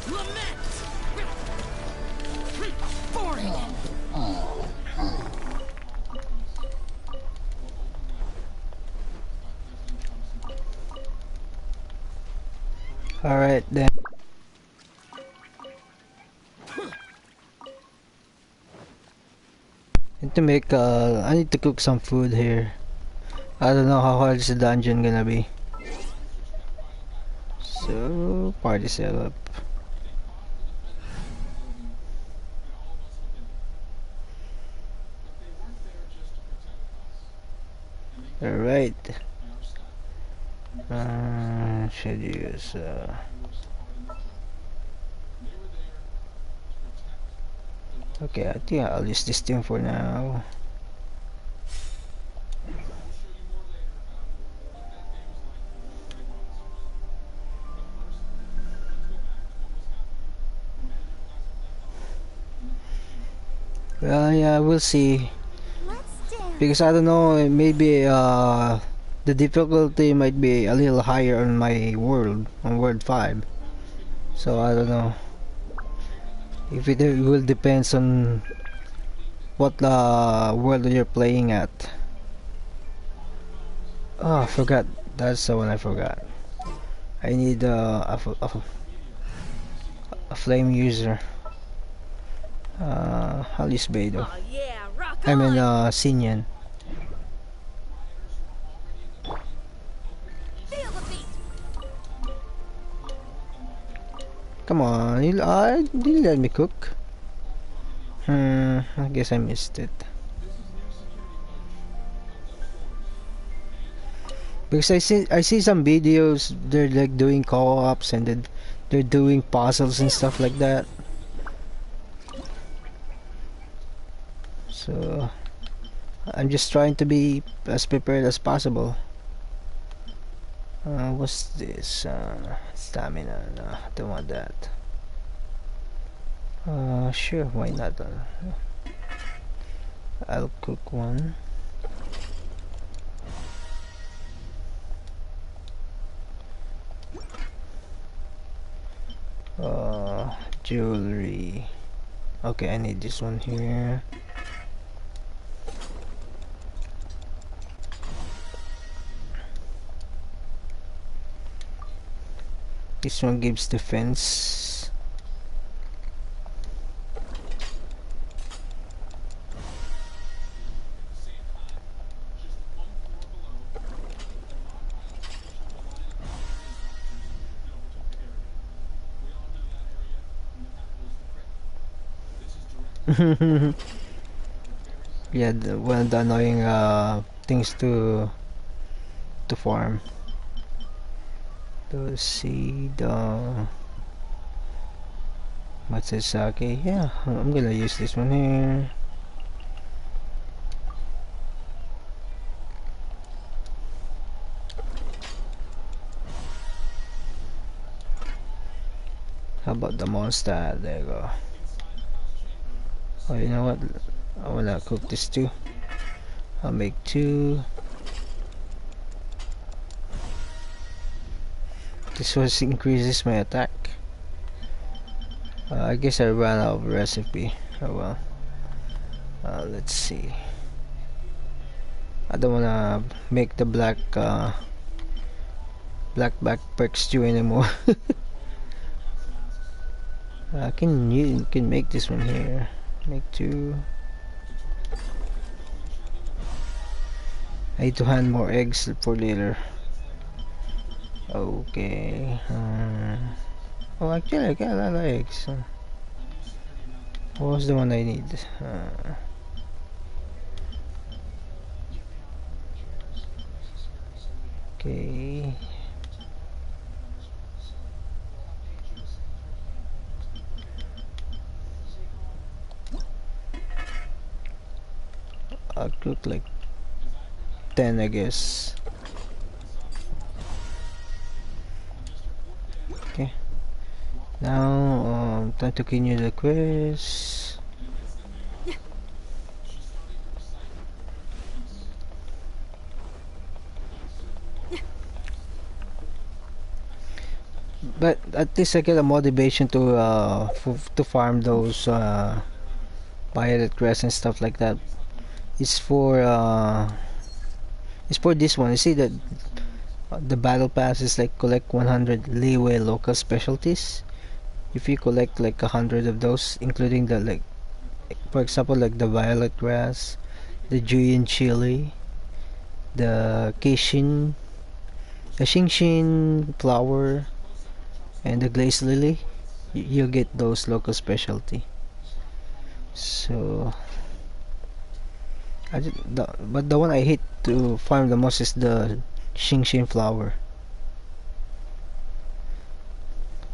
[SPEAKER 1] Lament! Boring!
[SPEAKER 10] Alright then. I need to cook some food here. I don't know how hard is the dungeon gonna be. So, party setup. Alright. Should use okay, I think I'll use this thing for now. Well, yeah, we'll see. Because I don't know, maybe the difficulty might be a little higher on my world, on world 5. So I don't know. If it will depends on what world you're playing at. Oh, I forgot. That's the one I forgot. I need a flame user. I'll use Beidou.
[SPEAKER 1] Oh, yeah, rock
[SPEAKER 10] I mean,
[SPEAKER 1] on.
[SPEAKER 10] Xinyan.
[SPEAKER 1] Feel the beat.
[SPEAKER 10] Come on, you didn't let me cook. I guess I missed it. Because I see some videos, they're like doing co-ops and then they're doing puzzles and stuff like that. So I'm just trying to be as prepared as possible. What's this? Stamina. No, I don't want that. Sure, why not? I'll cook one. Jewelry. Okay, I need this one here. This one gives defense. Yeah, one of the annoying things to farm. To see the Matsesake. Yeah, I'm gonna use this one here. How about the monster? There you go. Oh, you know what? I wanna cook this too. I'll make 2. This was increases my attack. I guess I ran out of recipe. Oh well. Let's see. I don't wanna make the black backpack stew anymore. You can make this one here. Make 2. I need to hand more eggs for later. Okay. Oh, actually, I got a lot of eggs. What was the one I need? Okay. I'll cook like 10, I guess. Okay. Now, time to continue the quest. But at least I get a motivation to farm those violet crest and stuff like that. It's for this one. You see that the battle pass is like collect 100 leeway local specialties. If you collect like 100 of those, including the like, for example, like the violet grass, the Juyin chili, the Keishin, the Shingshin flower, and the glazed lily, you'll get those local specialty. So but the one I hate to farm the most is the Shingshin flower.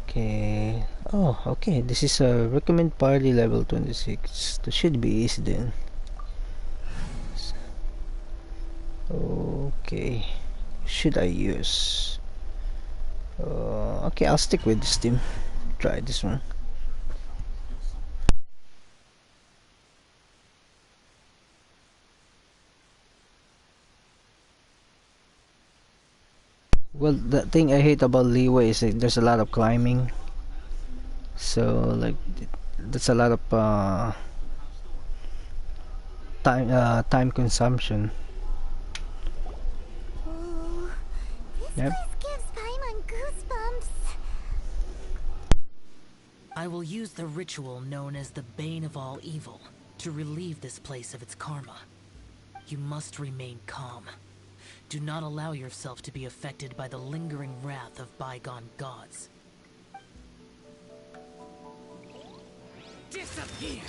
[SPEAKER 10] Okay. Oh, okay. This is a recommend party level 26. That should be easy then. Okay. Should I use? Okay, I'll stick with this team. Try this one. Well, the thing I hate about leeway is that there's a lot of climbing. So like that's a lot of time consumption.
[SPEAKER 2] Ooh, this
[SPEAKER 10] Yep.
[SPEAKER 2] place gives Paimon goosebumps.
[SPEAKER 13] I will use the ritual known as the Bane of All Evil to relieve this place of its karma. You must remain calm. Do not allow yourself to be affected by the lingering wrath of bygone gods.
[SPEAKER 1] Disappear!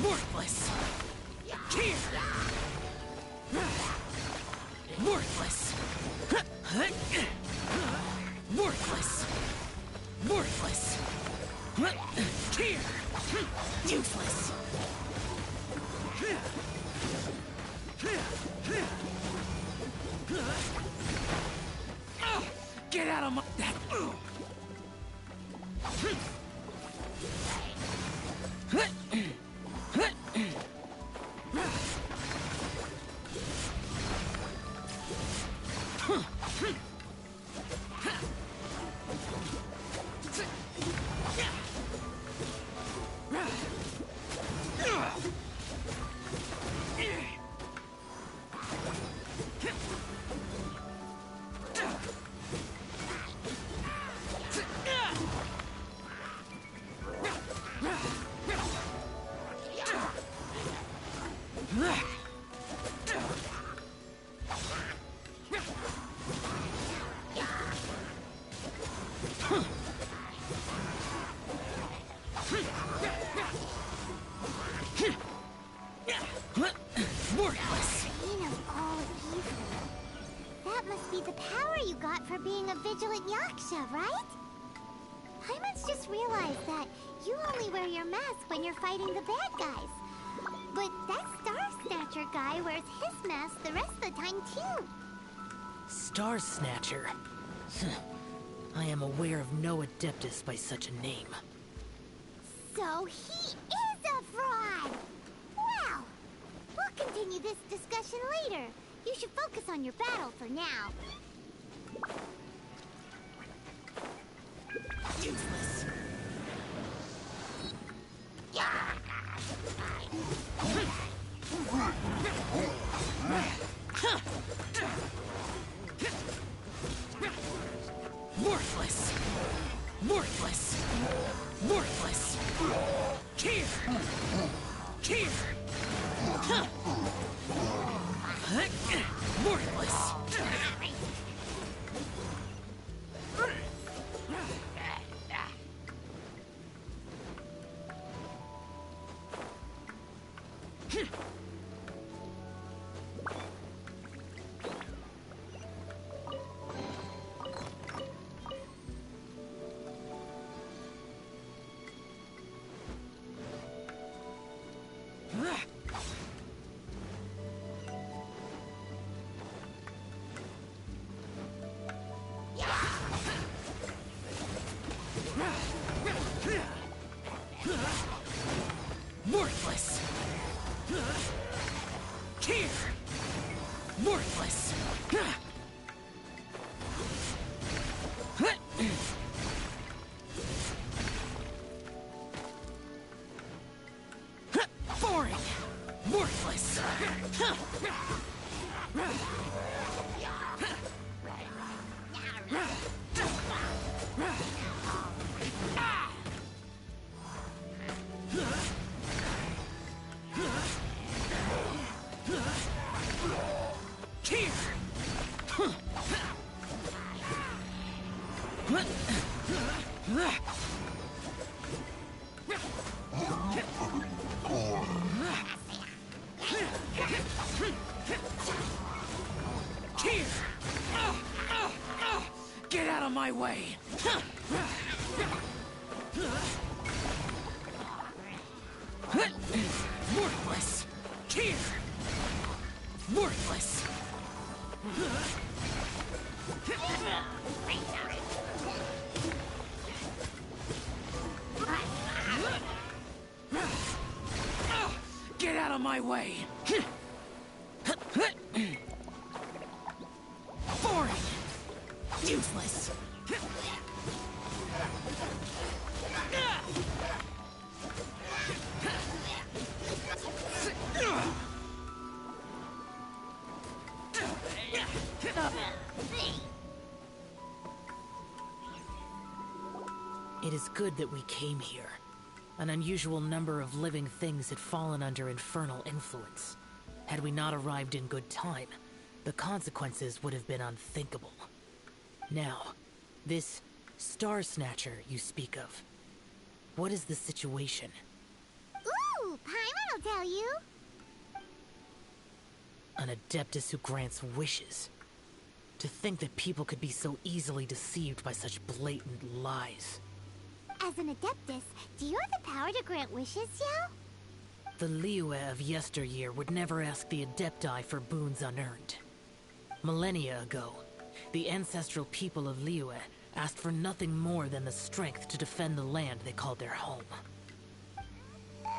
[SPEAKER 1] Worthless! Here! Worthless! Worthless! Worthless! Here! Useless! Get out of my...
[SPEAKER 2] power you got for being a vigilant Yaksha, right? Paimon's just realized that you only wear your mask when you're fighting the bad guys. But that Star Snatcher guy wears his mask the rest of the time, too.
[SPEAKER 13] Star Snatcher? I am aware of no Adeptus by such a name.
[SPEAKER 2] So he is a fraud! Well, we'll continue this discussion later. You should focus on your battle for now.
[SPEAKER 13] Useless. Worthless! Worthless! Worthless! Here! Here! Worthless! Worthless! Here! Worthless! Boring! Worthless! Here! Here!
[SPEAKER 1] Get out of my way!
[SPEAKER 13] Worthless! Here! Worthless!
[SPEAKER 1] Get out of my way!
[SPEAKER 13] Boring! Useless! It is good that we came here. An unusual number of living things had fallen under infernal influence. Had we not arrived in good time, the consequences would have been unthinkable. Now, this Star Snatcher you speak of, what is the situation?
[SPEAKER 2] Ooh, Paimon will tell you.
[SPEAKER 13] An Adeptus who grants wishes. To think that people could be so easily deceived by such blatant lies.
[SPEAKER 2] As an Adeptus, do you have the power to grant wishes, Yao?
[SPEAKER 13] The Liyue of yesteryear would never ask the Adepti for boons unearned. Millennia ago, the ancestral people of Liyue asked for nothing more than the strength to defend the land they called their home.
[SPEAKER 2] To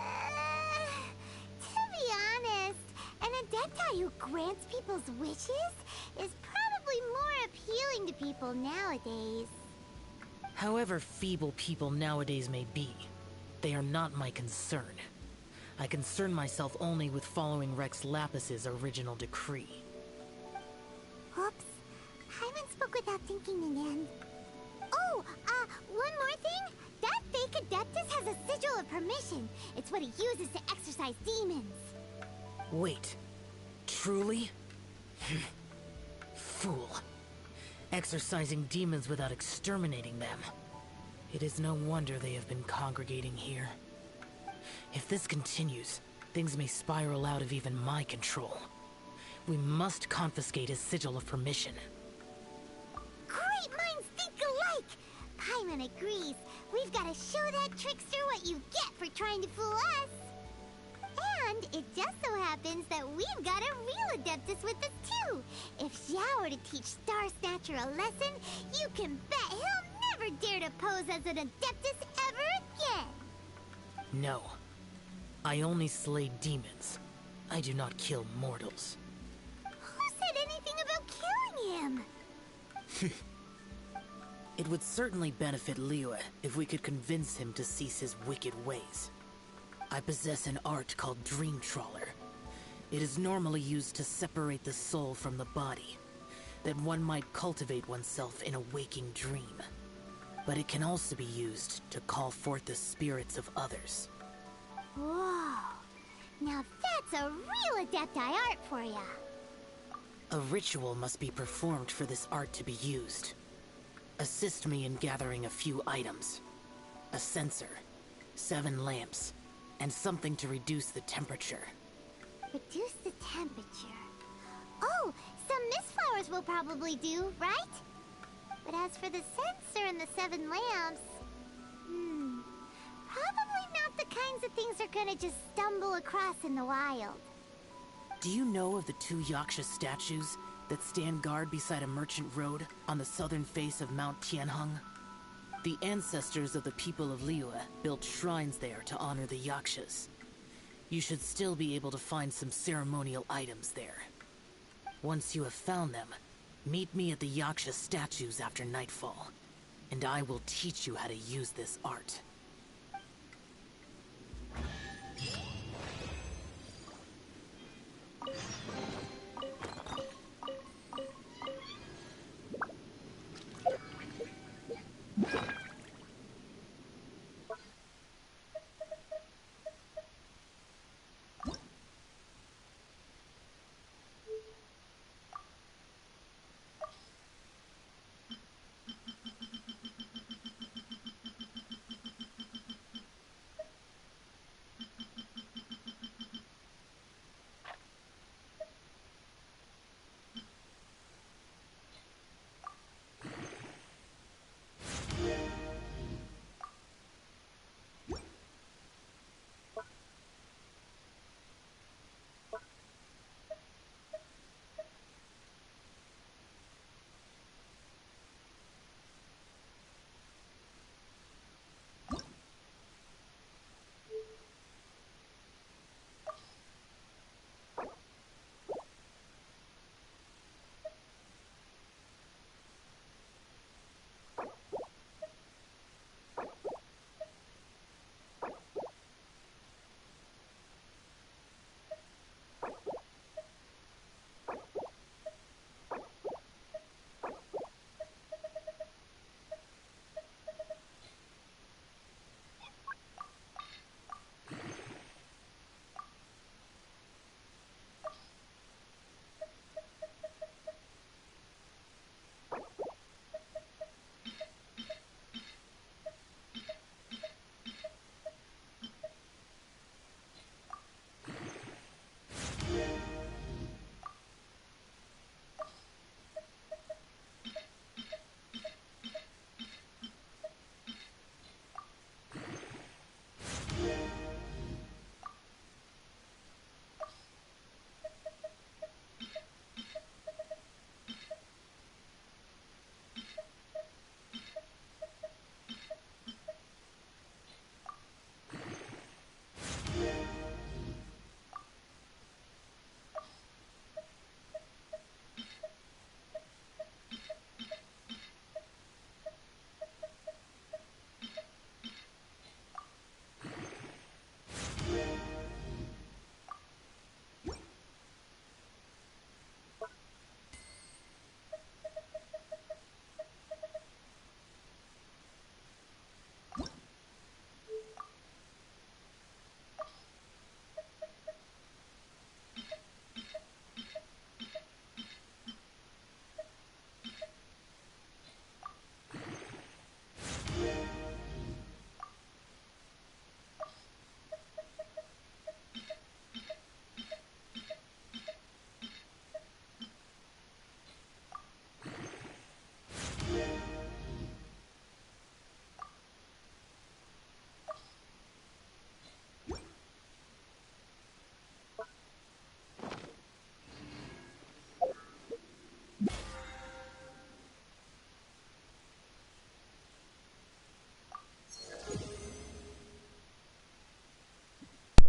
[SPEAKER 2] be honest, an Adepti who grants people's wishes is probably more appealing to people nowadays.
[SPEAKER 13] However feeble people nowadays may be, they are not my concern. I concern myself only with following Rex Lapis's original decree.
[SPEAKER 2] Oops. Paimon spoke without thinking again. Oh, one more thing. That fake Adeptus has a sigil of permission. It's what he uses to exorcise demons.
[SPEAKER 13] Wait. Truly? Fool. Exorcising demons without exterminating them. It is no wonder they have been congregating here. If this continues, things may spiral out of even my control. We must confiscate his sigil of permission.
[SPEAKER 2] Paimon agrees. We've got to show that trickster what you get for trying to fool us. And it just so happens that we've got a real Adeptus with us too. If Xiao were to teach Star Snatcher a lesson, you can bet he'll never dare to pose as an Adeptus ever again.
[SPEAKER 13] No. I only slay demons. I do not kill mortals.
[SPEAKER 2] Who said anything about killing him?
[SPEAKER 13] It would certainly benefit Liyue if we could convince him to cease his wicked ways. I possess an art called Dream Trawler. It is normally used to separate the soul from the body, that one might cultivate oneself in a waking dream. But it can also be used to call forth the spirits of others.
[SPEAKER 2] Whoa. Now that's a real Adepti art for ya.
[SPEAKER 13] A ritual must be performed for this art to be used. Assist me in gathering a few items. A censer, 7 lamps, and something to reduce the temperature.
[SPEAKER 2] Reduce the temperature. Oh, some mist flowers will probably do, right? But as for the censer and the 7 lamps... probably not the kinds of things they're gonna just stumble across in the wild.
[SPEAKER 13] Do you know of the 2 Yaksha statues that stand guard beside a merchant road on the southern face of Mount Tianheng? The ancestors of the people of Liyue built shrines there to honor the Yakshas. You should still be able to find some ceremonial items there. Once you have found them, meet me at the Yaksha statues after nightfall, and I will teach you how to use this art.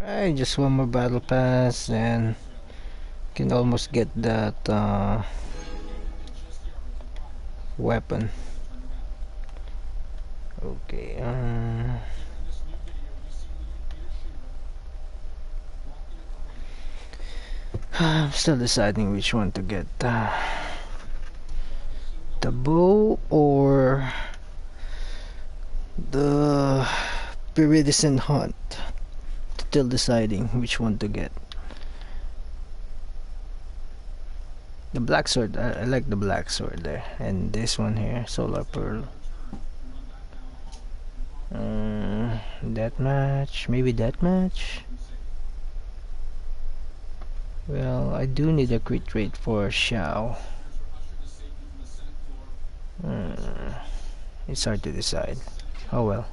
[SPEAKER 10] Right, just one more battle pass and can almost get that weapon. Okay, I'm still deciding which one to get. The bow or the Viridescent Hunt. Still deciding which one to get. The black sword, I like the black sword there. And this one here, Solar Pearl. Deathmatch, maybe deathmatch. Well, I do need a crit rate for Xiao. It's hard to decide. Oh well.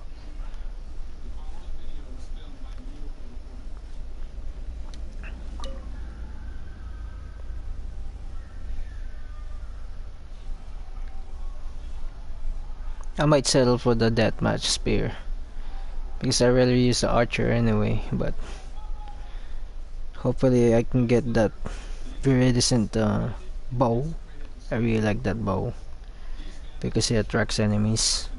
[SPEAKER 10] I might settle for the deathmatch spear because I rarely use the archer anyway, but hopefully I can get that Viridescent bow. I really like that bow because it attracts enemies.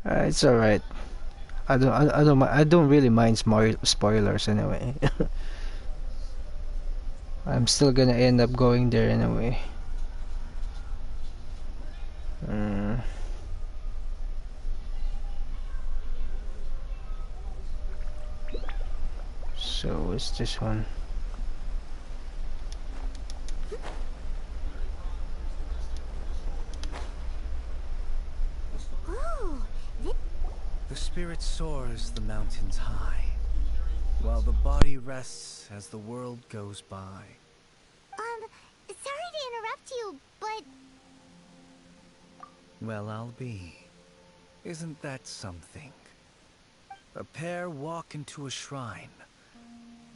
[SPEAKER 10] It's alright. I don't really mind spoilers anyway. I'm still gonna end up going there anyway. So what's this one?
[SPEAKER 6] The spirit soars the mountains high, while the body rests as the world goes by.
[SPEAKER 2] Sorry to interrupt you, but...
[SPEAKER 6] Well, I'll be. Isn't that something? A pair walk into a shrine,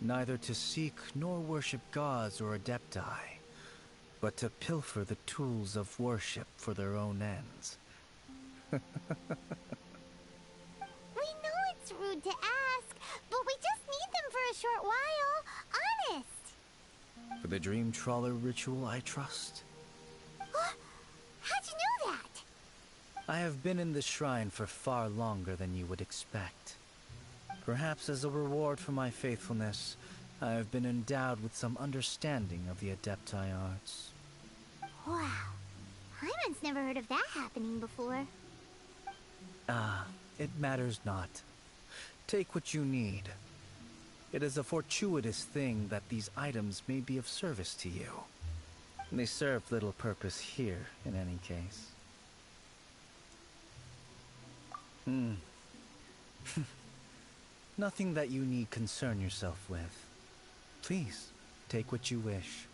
[SPEAKER 6] neither to seek nor worship gods or adepti, but to pilfer the tools of worship for their own ends.
[SPEAKER 2] We know it's rude to ask, but we just need them for a short while. Honest.
[SPEAKER 6] For the dream trawler ritual, I trust.
[SPEAKER 2] How'd you know that?
[SPEAKER 6] I have been in the shrine for far longer than you would expect. Perhaps as a reward for my faithfulness, I have been endowed with some understanding of the adepti arts.
[SPEAKER 2] Wow. Hyman's never heard of that happening before.
[SPEAKER 6] It matters not. Take what you need. It is a fortuitous thing that these items may be of service to you. They serve little purpose here, in any case. Nothing that you need concern yourself with. Please, take what you wish.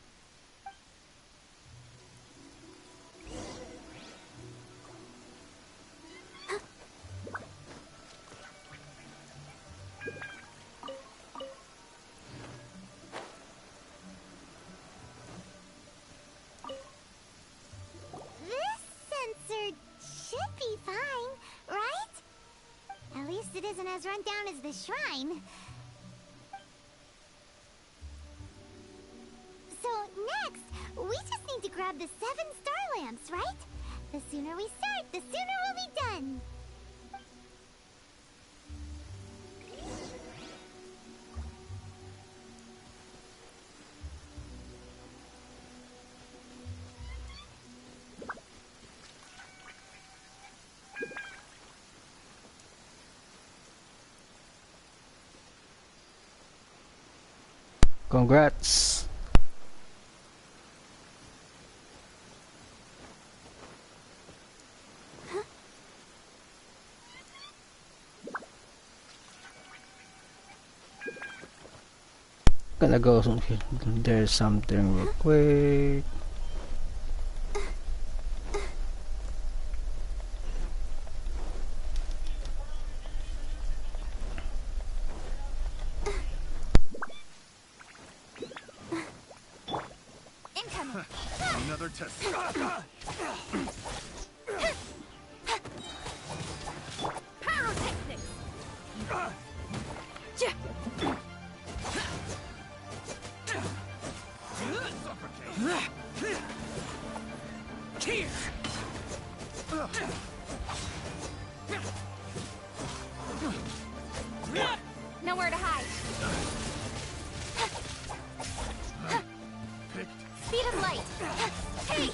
[SPEAKER 2] It isn't as run down as the shrine. So next, we just need to grab the 7 star lamps, right? The sooner we start, the sooner we'll be done.
[SPEAKER 10] Congrats. Gonna go. There's something real quick.
[SPEAKER 2] Incoming.
[SPEAKER 12] Another test.
[SPEAKER 2] Pyrotechnics.
[SPEAKER 1] Here.
[SPEAKER 2] Nowhere to hide. Speed of light. Hey.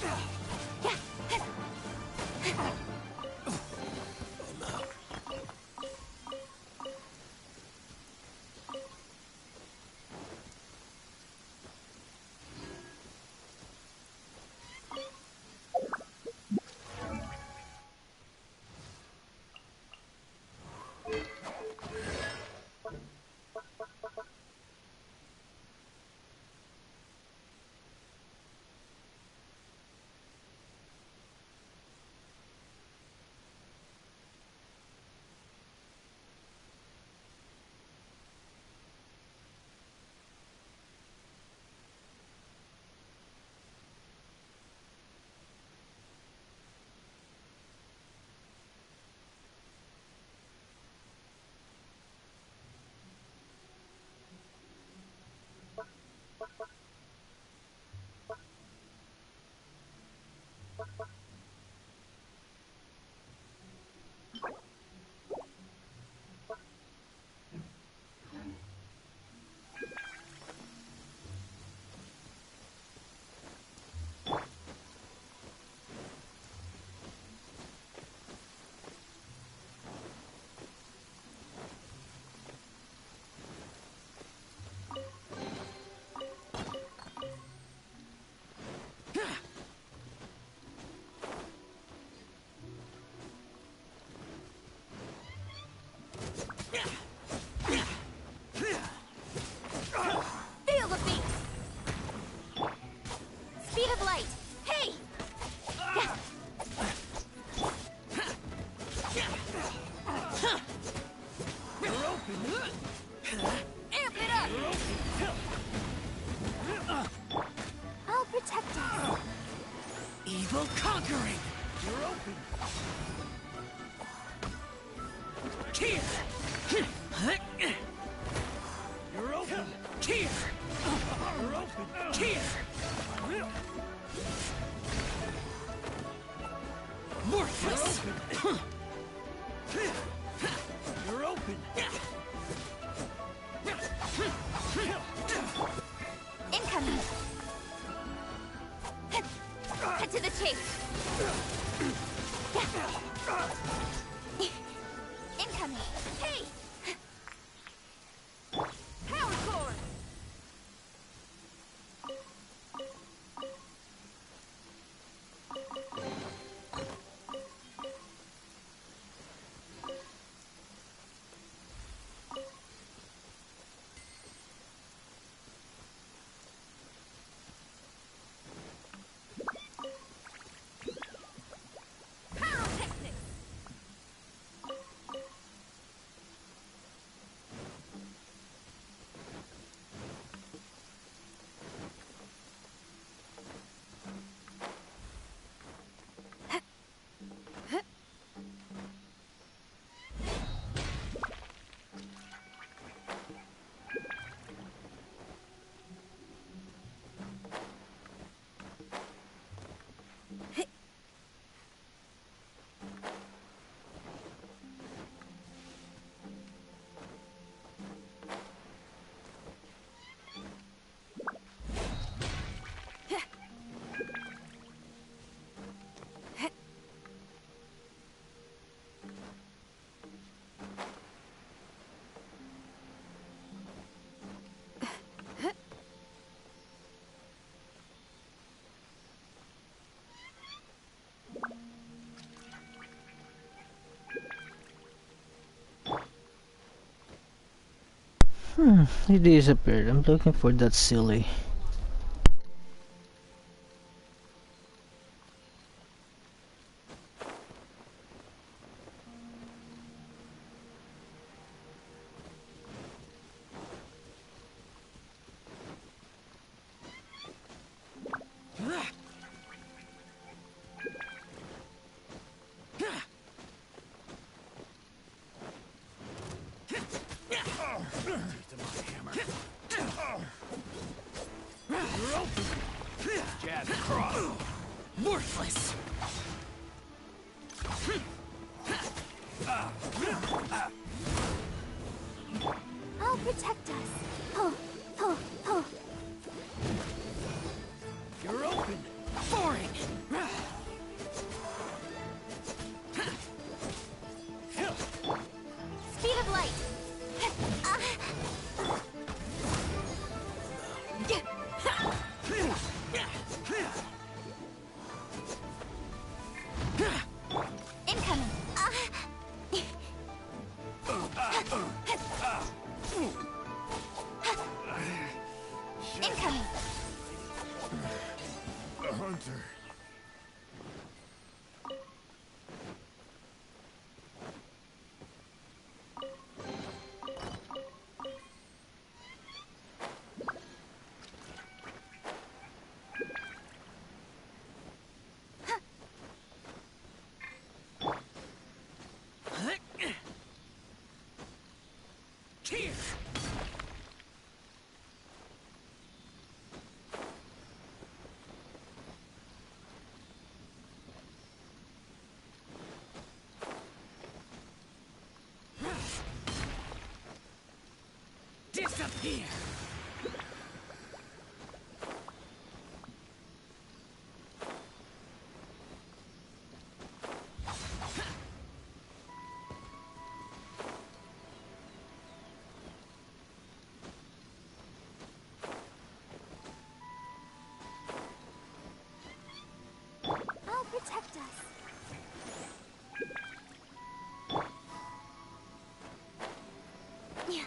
[SPEAKER 2] Feel the beat. Speed of light. Hey. Amp it up. I'll protect us.
[SPEAKER 1] Evil conquering. You're open. Here. You're open. Here. You're open. Here. Worthless. You're open.
[SPEAKER 2] Incoming. Cut to the chase. Incoming. Hey. Power core. Pyrotechnics.
[SPEAKER 10] He disappeared. I'm looking for that silly.
[SPEAKER 1] Worthless!
[SPEAKER 2] I'll protect us. Oh, oh, oh.
[SPEAKER 1] You're open! For it!
[SPEAKER 2] Speed of light. Incoming. Incoming.
[SPEAKER 5] A hunter.
[SPEAKER 1] Here! Disappear!
[SPEAKER 2] I'll protect us. Yeah.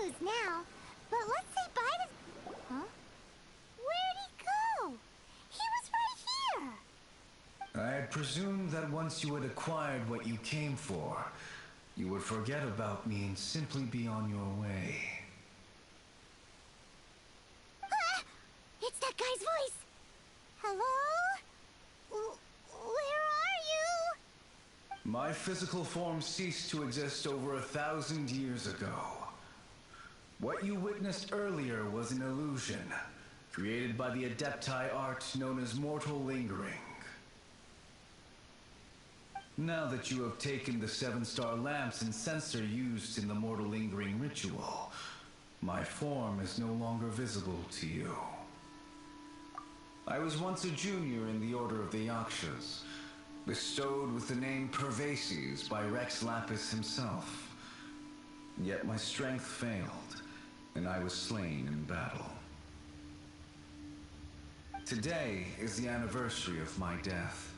[SPEAKER 2] news now, but let's say bye to... Huh? Where'd he go? He was right here!
[SPEAKER 3] I had presumed that once you had acquired what you came for, you would forget about me and simply be on your way.
[SPEAKER 2] Ah! It's that guy's voice! Hello? Where are you?
[SPEAKER 3] My physical form ceased to exist over 1,000 years ago. What you witnessed earlier was an illusion, created by the Adepti art known as mortal lingering. Now that you have taken the 7-star lamps and censer used in the mortal lingering ritual, my form is no longer visible to you. I was once a junior in the Order of the Yakshas, bestowed with the name Pervases by Rex Lapis himself. Yet my strength failed, and I was slain in battle. Today is the anniversary of my death.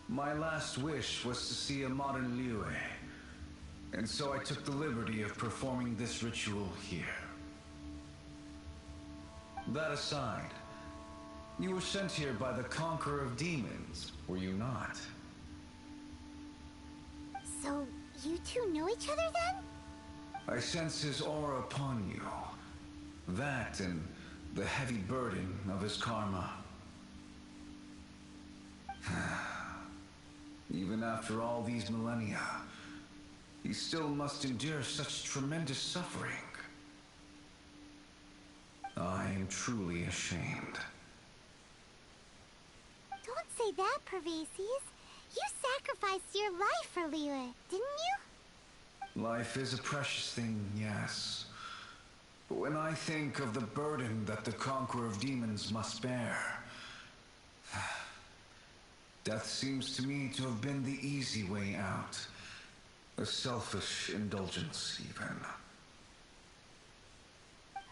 [SPEAKER 3] My last wish was to see a modern Liyue, and so I took the liberty of performing this ritual here. That aside, you were sent here by the Conqueror of Demons, were you not?
[SPEAKER 2] So, you two know each other then?
[SPEAKER 3] I sense his aura upon you. That and the heavy burden of his karma. Even after all these millennia, he still must endure such tremendous suffering. I am truly ashamed.
[SPEAKER 2] Don't say that, Pervases. You sacrificed your life for Liyue, didn't you?
[SPEAKER 3] Life is a precious thing, yes. But when I think of the burden that the Conqueror of Demons must bear, death seems to me to have been the easy way out. A selfish indulgence, even.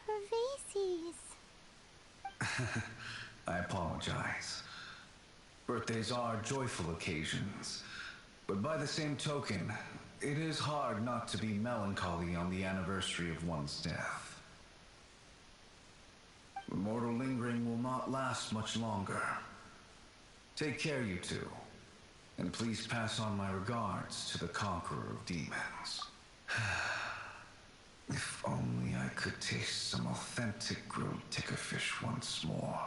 [SPEAKER 2] Pervases.
[SPEAKER 3] I apologize. Birthdays are joyful occasions, but by the same token, it is hard not to be melancholy on the anniversary of one's death. The mortal lingering will not last much longer. Take care, you two, and please pass on my regards to the Conqueror of Demons. If only I could taste some authentic grilled tickerfish once more.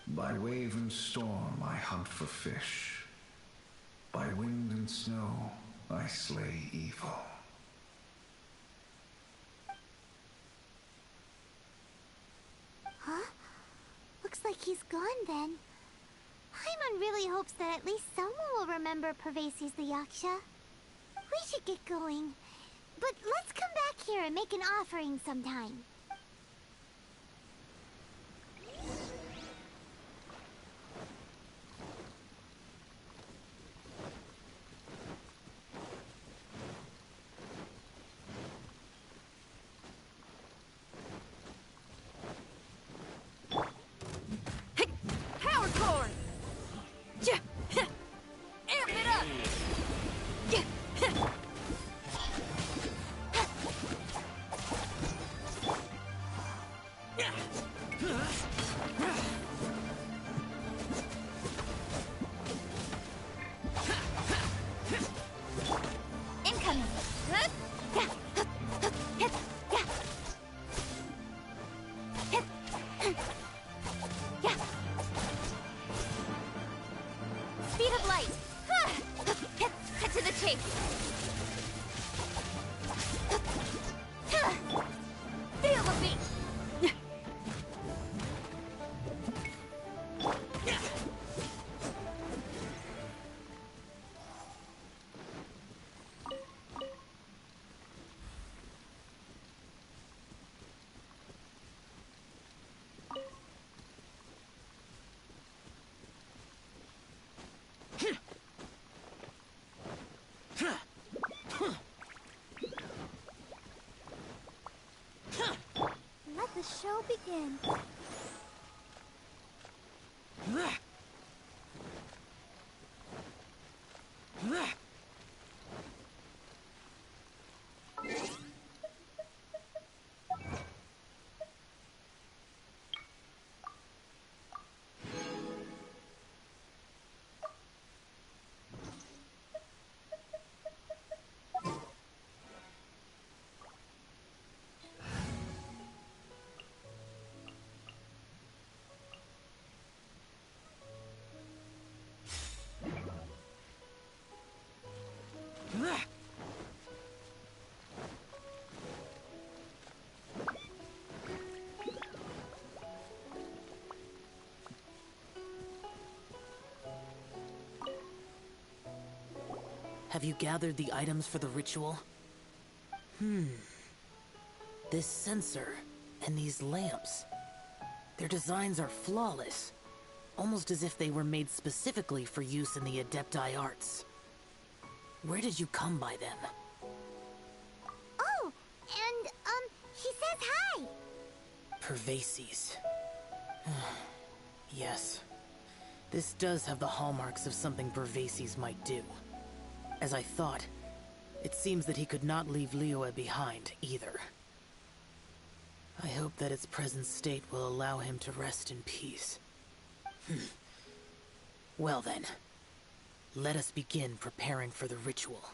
[SPEAKER 3] By wave and storm I hunt for fish. By wind and snow I slay evil.
[SPEAKER 2] Huh? Looks like he's gone then. Paimon really hopes that at least someone will remember Pervases the Yaksha. We should get going. But let's come back here and make an offering sometime.
[SPEAKER 9] Power cord! Amp it up!
[SPEAKER 2] Incoming!
[SPEAKER 9] Speed of light! Cut to the chase! Feel the beat!
[SPEAKER 2] Let the show begin.
[SPEAKER 13] Have you gathered the items for the ritual? This sensor and these lamps. Their designs are flawless. Almost as if they were made specifically for use in the Adepti arts. Where did you come by them?
[SPEAKER 2] Oh, and, he says hi!
[SPEAKER 13] Pervases. Yes. This does have the hallmarks of something Pervases might do. As I thought, it seems that he could not leave Liyue behind, either. I hope that its present state will allow him to rest in peace. Well then, let us begin preparing for the ritual.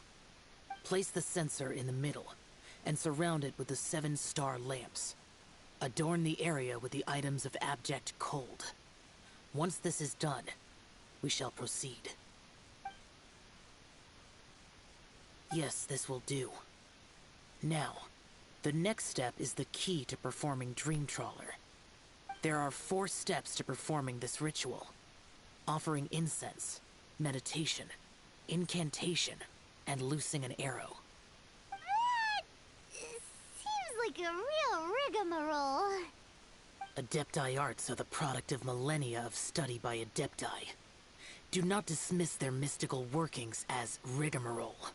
[SPEAKER 13] Place the censer in the middle, and surround it with the 7-star lamps. Adorn the area with the items of abject cold. Once this is done, we shall proceed. Yes, this will do. Now, the next step is the key to performing Dream Trawler. There are 4 steps to performing this ritual. Offering incense, meditation, incantation, and loosing an arrow.
[SPEAKER 2] That seems like a real rigmarole.
[SPEAKER 13] Adepti arts are the product of millennia of study by Adepti. Do not dismiss their mystical workings as rigmarole.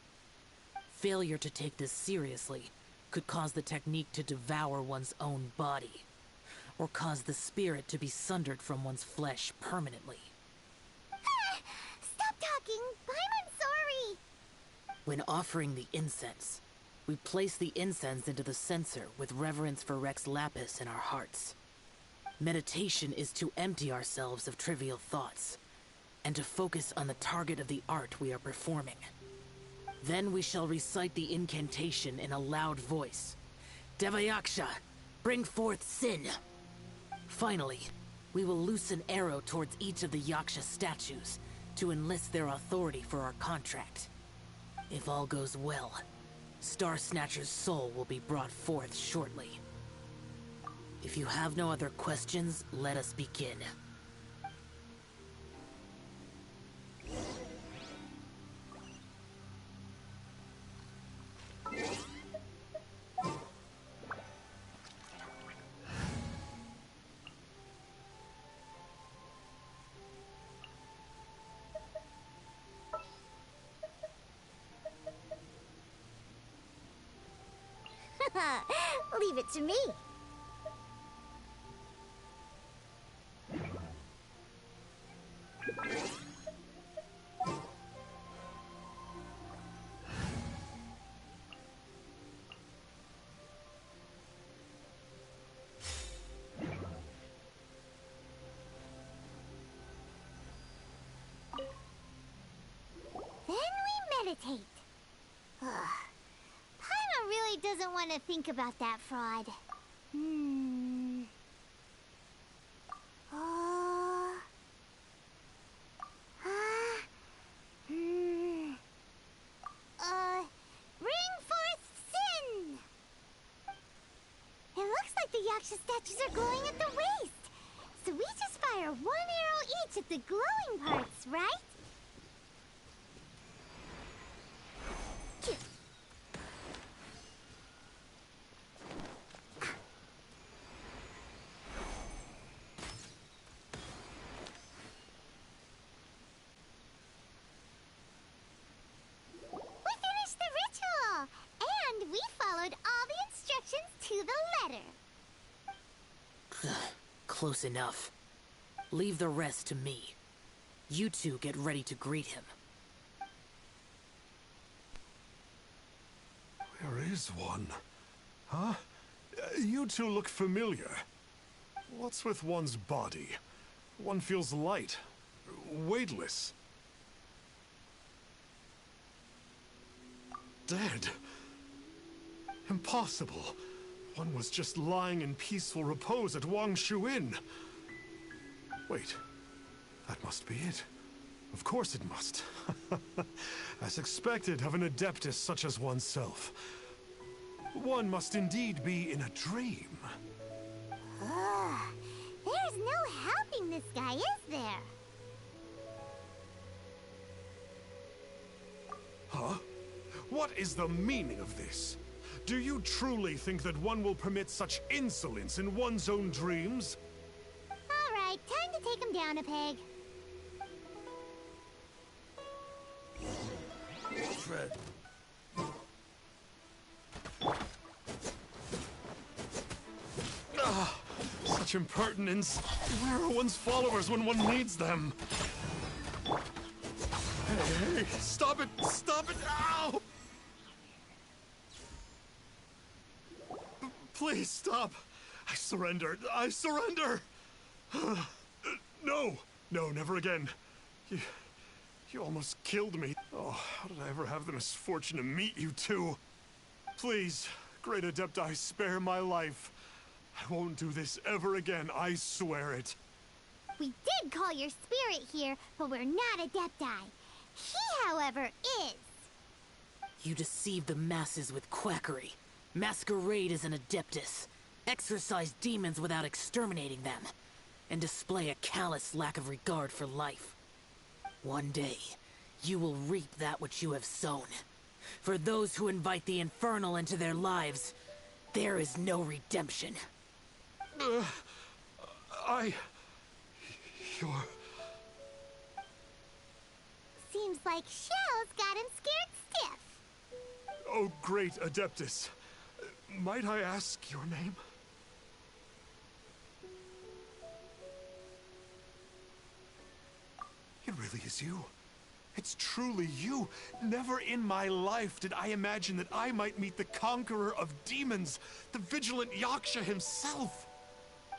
[SPEAKER 13] Failure to take this seriously could cause the technique to devour one's own body, or cause the spirit to be sundered from one's flesh permanently.
[SPEAKER 2] Stop talking! I'm sorry!
[SPEAKER 13] When offering the incense, we place the incense into the censer with reverence for Rex Lapis in our hearts. Meditation is to empty ourselves of trivial thoughts, and to focus on the target of the art we are performing. Then we shall recite the incantation in a loud voice. Devayaksha, bring forth sin! Finally, we will loose an arrow towards each of the Yaksha statues to enlist their authority for our contract. If all goes well, Star Snatcher's soul will be brought forth shortly. If you have no other questions, let us begin.
[SPEAKER 2] Leave it to me. Then we meditate. Paimon really doesn't want to think about that fraud. Bring forth sin! It looks like the Yaksha statues are glowing at the waist. So we just fire 1 arrow each at the glowing parts, right?
[SPEAKER 13] Close enough. Leave the rest to me. You two get ready to greet him.
[SPEAKER 5] Where is one? Huh? You two look familiar. What's with one's body? One feels light, weightless. Dead. Impossible. One was just lying in peaceful repose at Wangshu Inn. Wait, that must be it. Of course it must. As expected of an adeptus such as oneself. One must indeed be in a dream.
[SPEAKER 2] Ugh. There's no helping this guy, is there?
[SPEAKER 5] Huh? What is the meaning of this? Do you truly think that one will permit such insolence in one's own dreams?
[SPEAKER 2] Alright, time to take him down a peg.
[SPEAKER 5] Fred. Such impertinence. Where are one's followers when one needs them? Hey, stop it! Stop it! Ow! Please stop! I surrender! I surrender! No! No, never again. You almost killed me. Oh, how did I ever have the misfortune to meet you two? Please, great Adepti, spare my life. I won't do this ever again, I swear it.
[SPEAKER 2] We did call your spirit here, but we're not Adepti. He, however, is.
[SPEAKER 13] You deceive the masses with quackery. Masquerade as an adeptus. Exorcise demons without exterminating them. And display a callous lack of regard for life. One day, you will reap that which you have sown. For those who invite the infernal into their lives, there is no redemption.
[SPEAKER 5] You're...
[SPEAKER 2] Seems like Shell's got him scared stiff.
[SPEAKER 5] Oh, great Adeptus. Might I ask your name? It really is you. It's truly you. Never in my life did I imagine that I might meet the conqueror of demons, the vigilant Yaksha himself.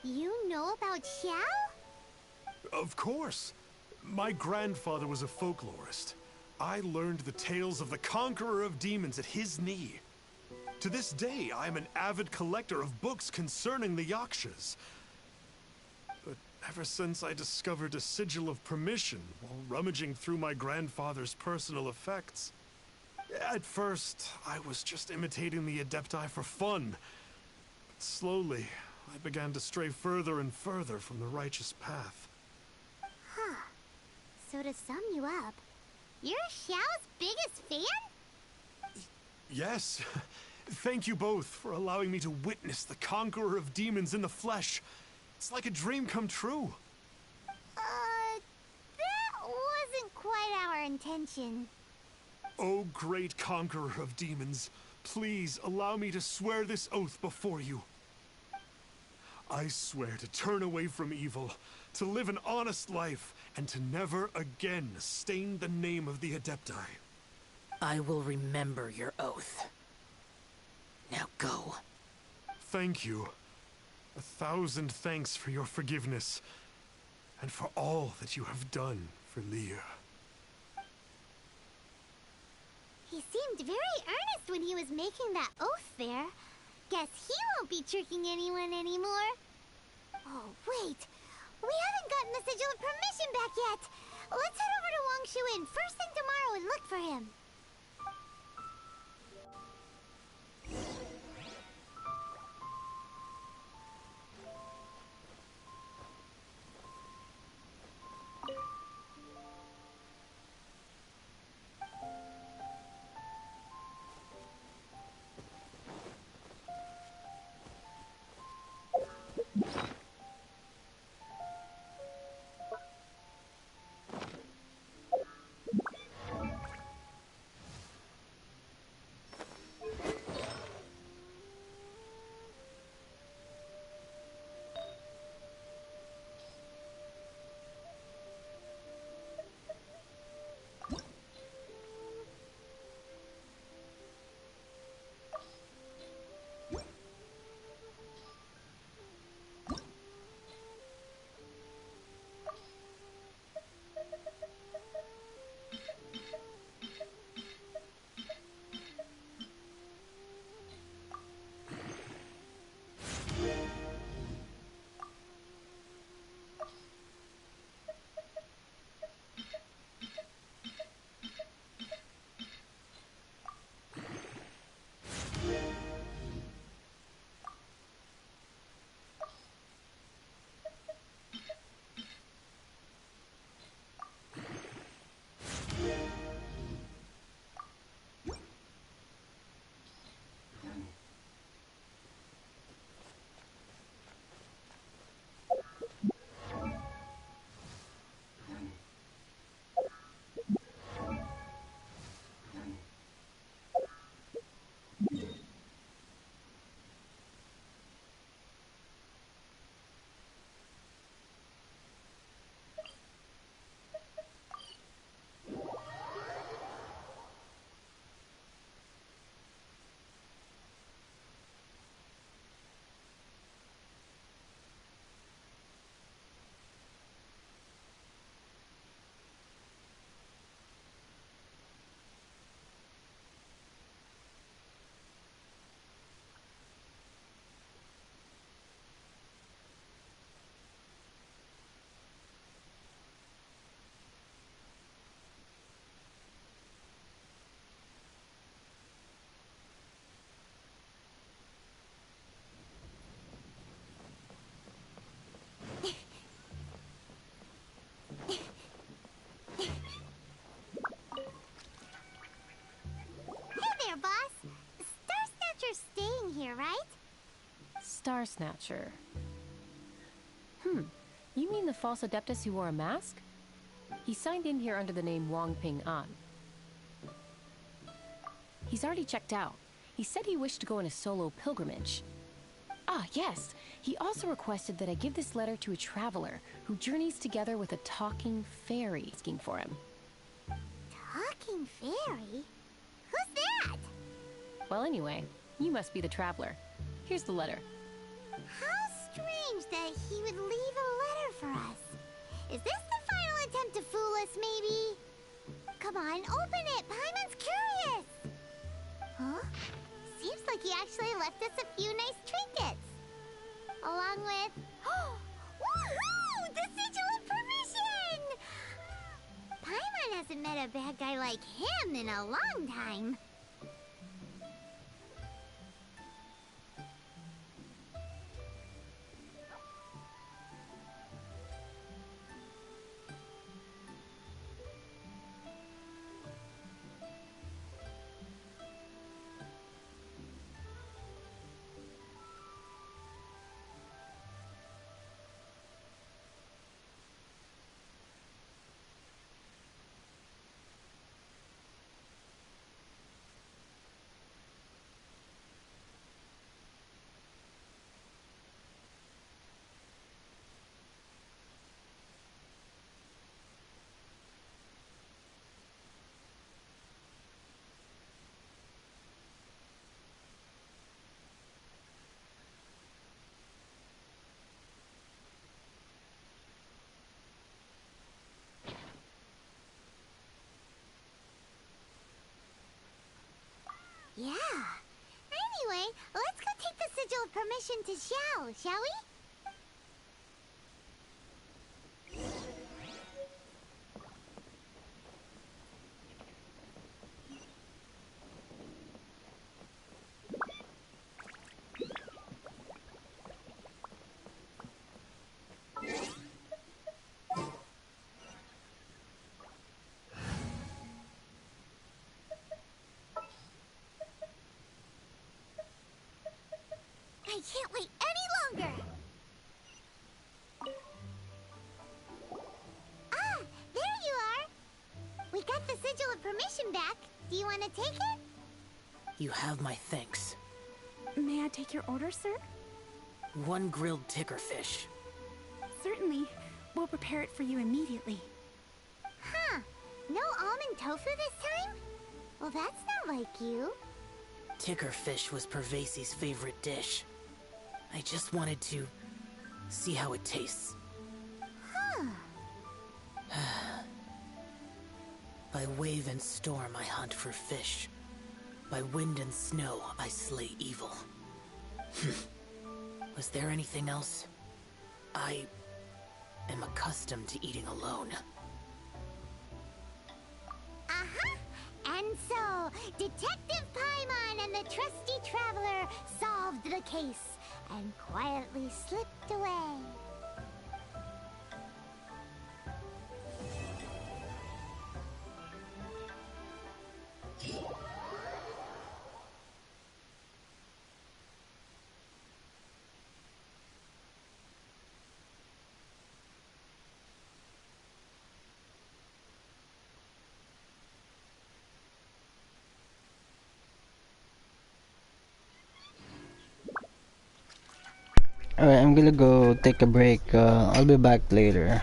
[SPEAKER 2] You know about Shell?
[SPEAKER 5] Of course. My grandfather was a folklorist. I learned the tales of the conqueror of demons at his knee. To this day, I am an avid collector of books concerning the Yakshas. But ever since I discovered a sigil of permission while rummaging through my grandfather's personal effects, at first, I was just imitating the Adepti for fun. But slowly, I began to stray further and further from the righteous path.
[SPEAKER 2] Huh. So to sum you up, you're Xiao's biggest fan?
[SPEAKER 5] Yes. Thank you both for allowing me to witness the conqueror of demons in the flesh. It's like a dream come true.
[SPEAKER 2] That wasn't quite our intention.
[SPEAKER 5] Oh, great conqueror of demons, please allow me to swear this oath before you. I swear to turn away from evil, to live an honest life, and to never again stain the name of the Adepti.
[SPEAKER 13] I will remember your oath. Now go.
[SPEAKER 5] Thank you. 1,000 thanks for your forgiveness, and for all that you have done for Leah.
[SPEAKER 2] He seemed very earnest when he was making that oath there. Guess he won't be tricking anyone anymore. Oh, wait. We haven't gotten the sigil of permission back yet. Let's head over to Wangshu Inn first thing tomorrow and look for him.
[SPEAKER 14] Star Snatcher. You mean the false Adeptus who wore a mask? He signed in here under the name Wong Ping An. He's already checked out. He said he wished to go on a solo pilgrimage. Ah, yes. He also requested that I give this letter to a traveler who journeys together with a talking fairy asking for him.
[SPEAKER 2] Talking fairy? Who's that?
[SPEAKER 14] Well, anyway, you must be the traveler. Here's the letter.
[SPEAKER 2] How strange that he would leave a letter for us. Is this the final attempt to fool us, maybe? Come on, open it! Paimon's curious! Huh? Seems like he actually left us a few nice trinkets. Along with... Woohoo! The Sigil of Permission! Paimon hasn't met a bad guy like him in a long time. Yeah. Anyway, let's go take the Sigil of Permission to Xiao, shall we? I can't wait any longer! Ah, there you are! We got the Sigil of Permission back. Do you want to take it?
[SPEAKER 13] You have my thanks.
[SPEAKER 15] May I take your order, sir?
[SPEAKER 13] 1 grilled tickerfish.
[SPEAKER 15] Certainly. We'll prepare it for you immediately.
[SPEAKER 2] Huh. No almond tofu this time? Well, that's not like you.
[SPEAKER 13] Tickerfish was Pervasi's favorite dish. I just wanted to see how it tastes.
[SPEAKER 2] Huh.
[SPEAKER 13] By wave and storm I hunt for fish. By wind and snow I slay evil. Was there anything else? I am accustomed to eating alone.
[SPEAKER 2] Uh-huh. And so, Detective Paimon and the trusty traveler solved the case and quietly slipped away.
[SPEAKER 10] Alright, I'm gonna go take a break. I'll be back later.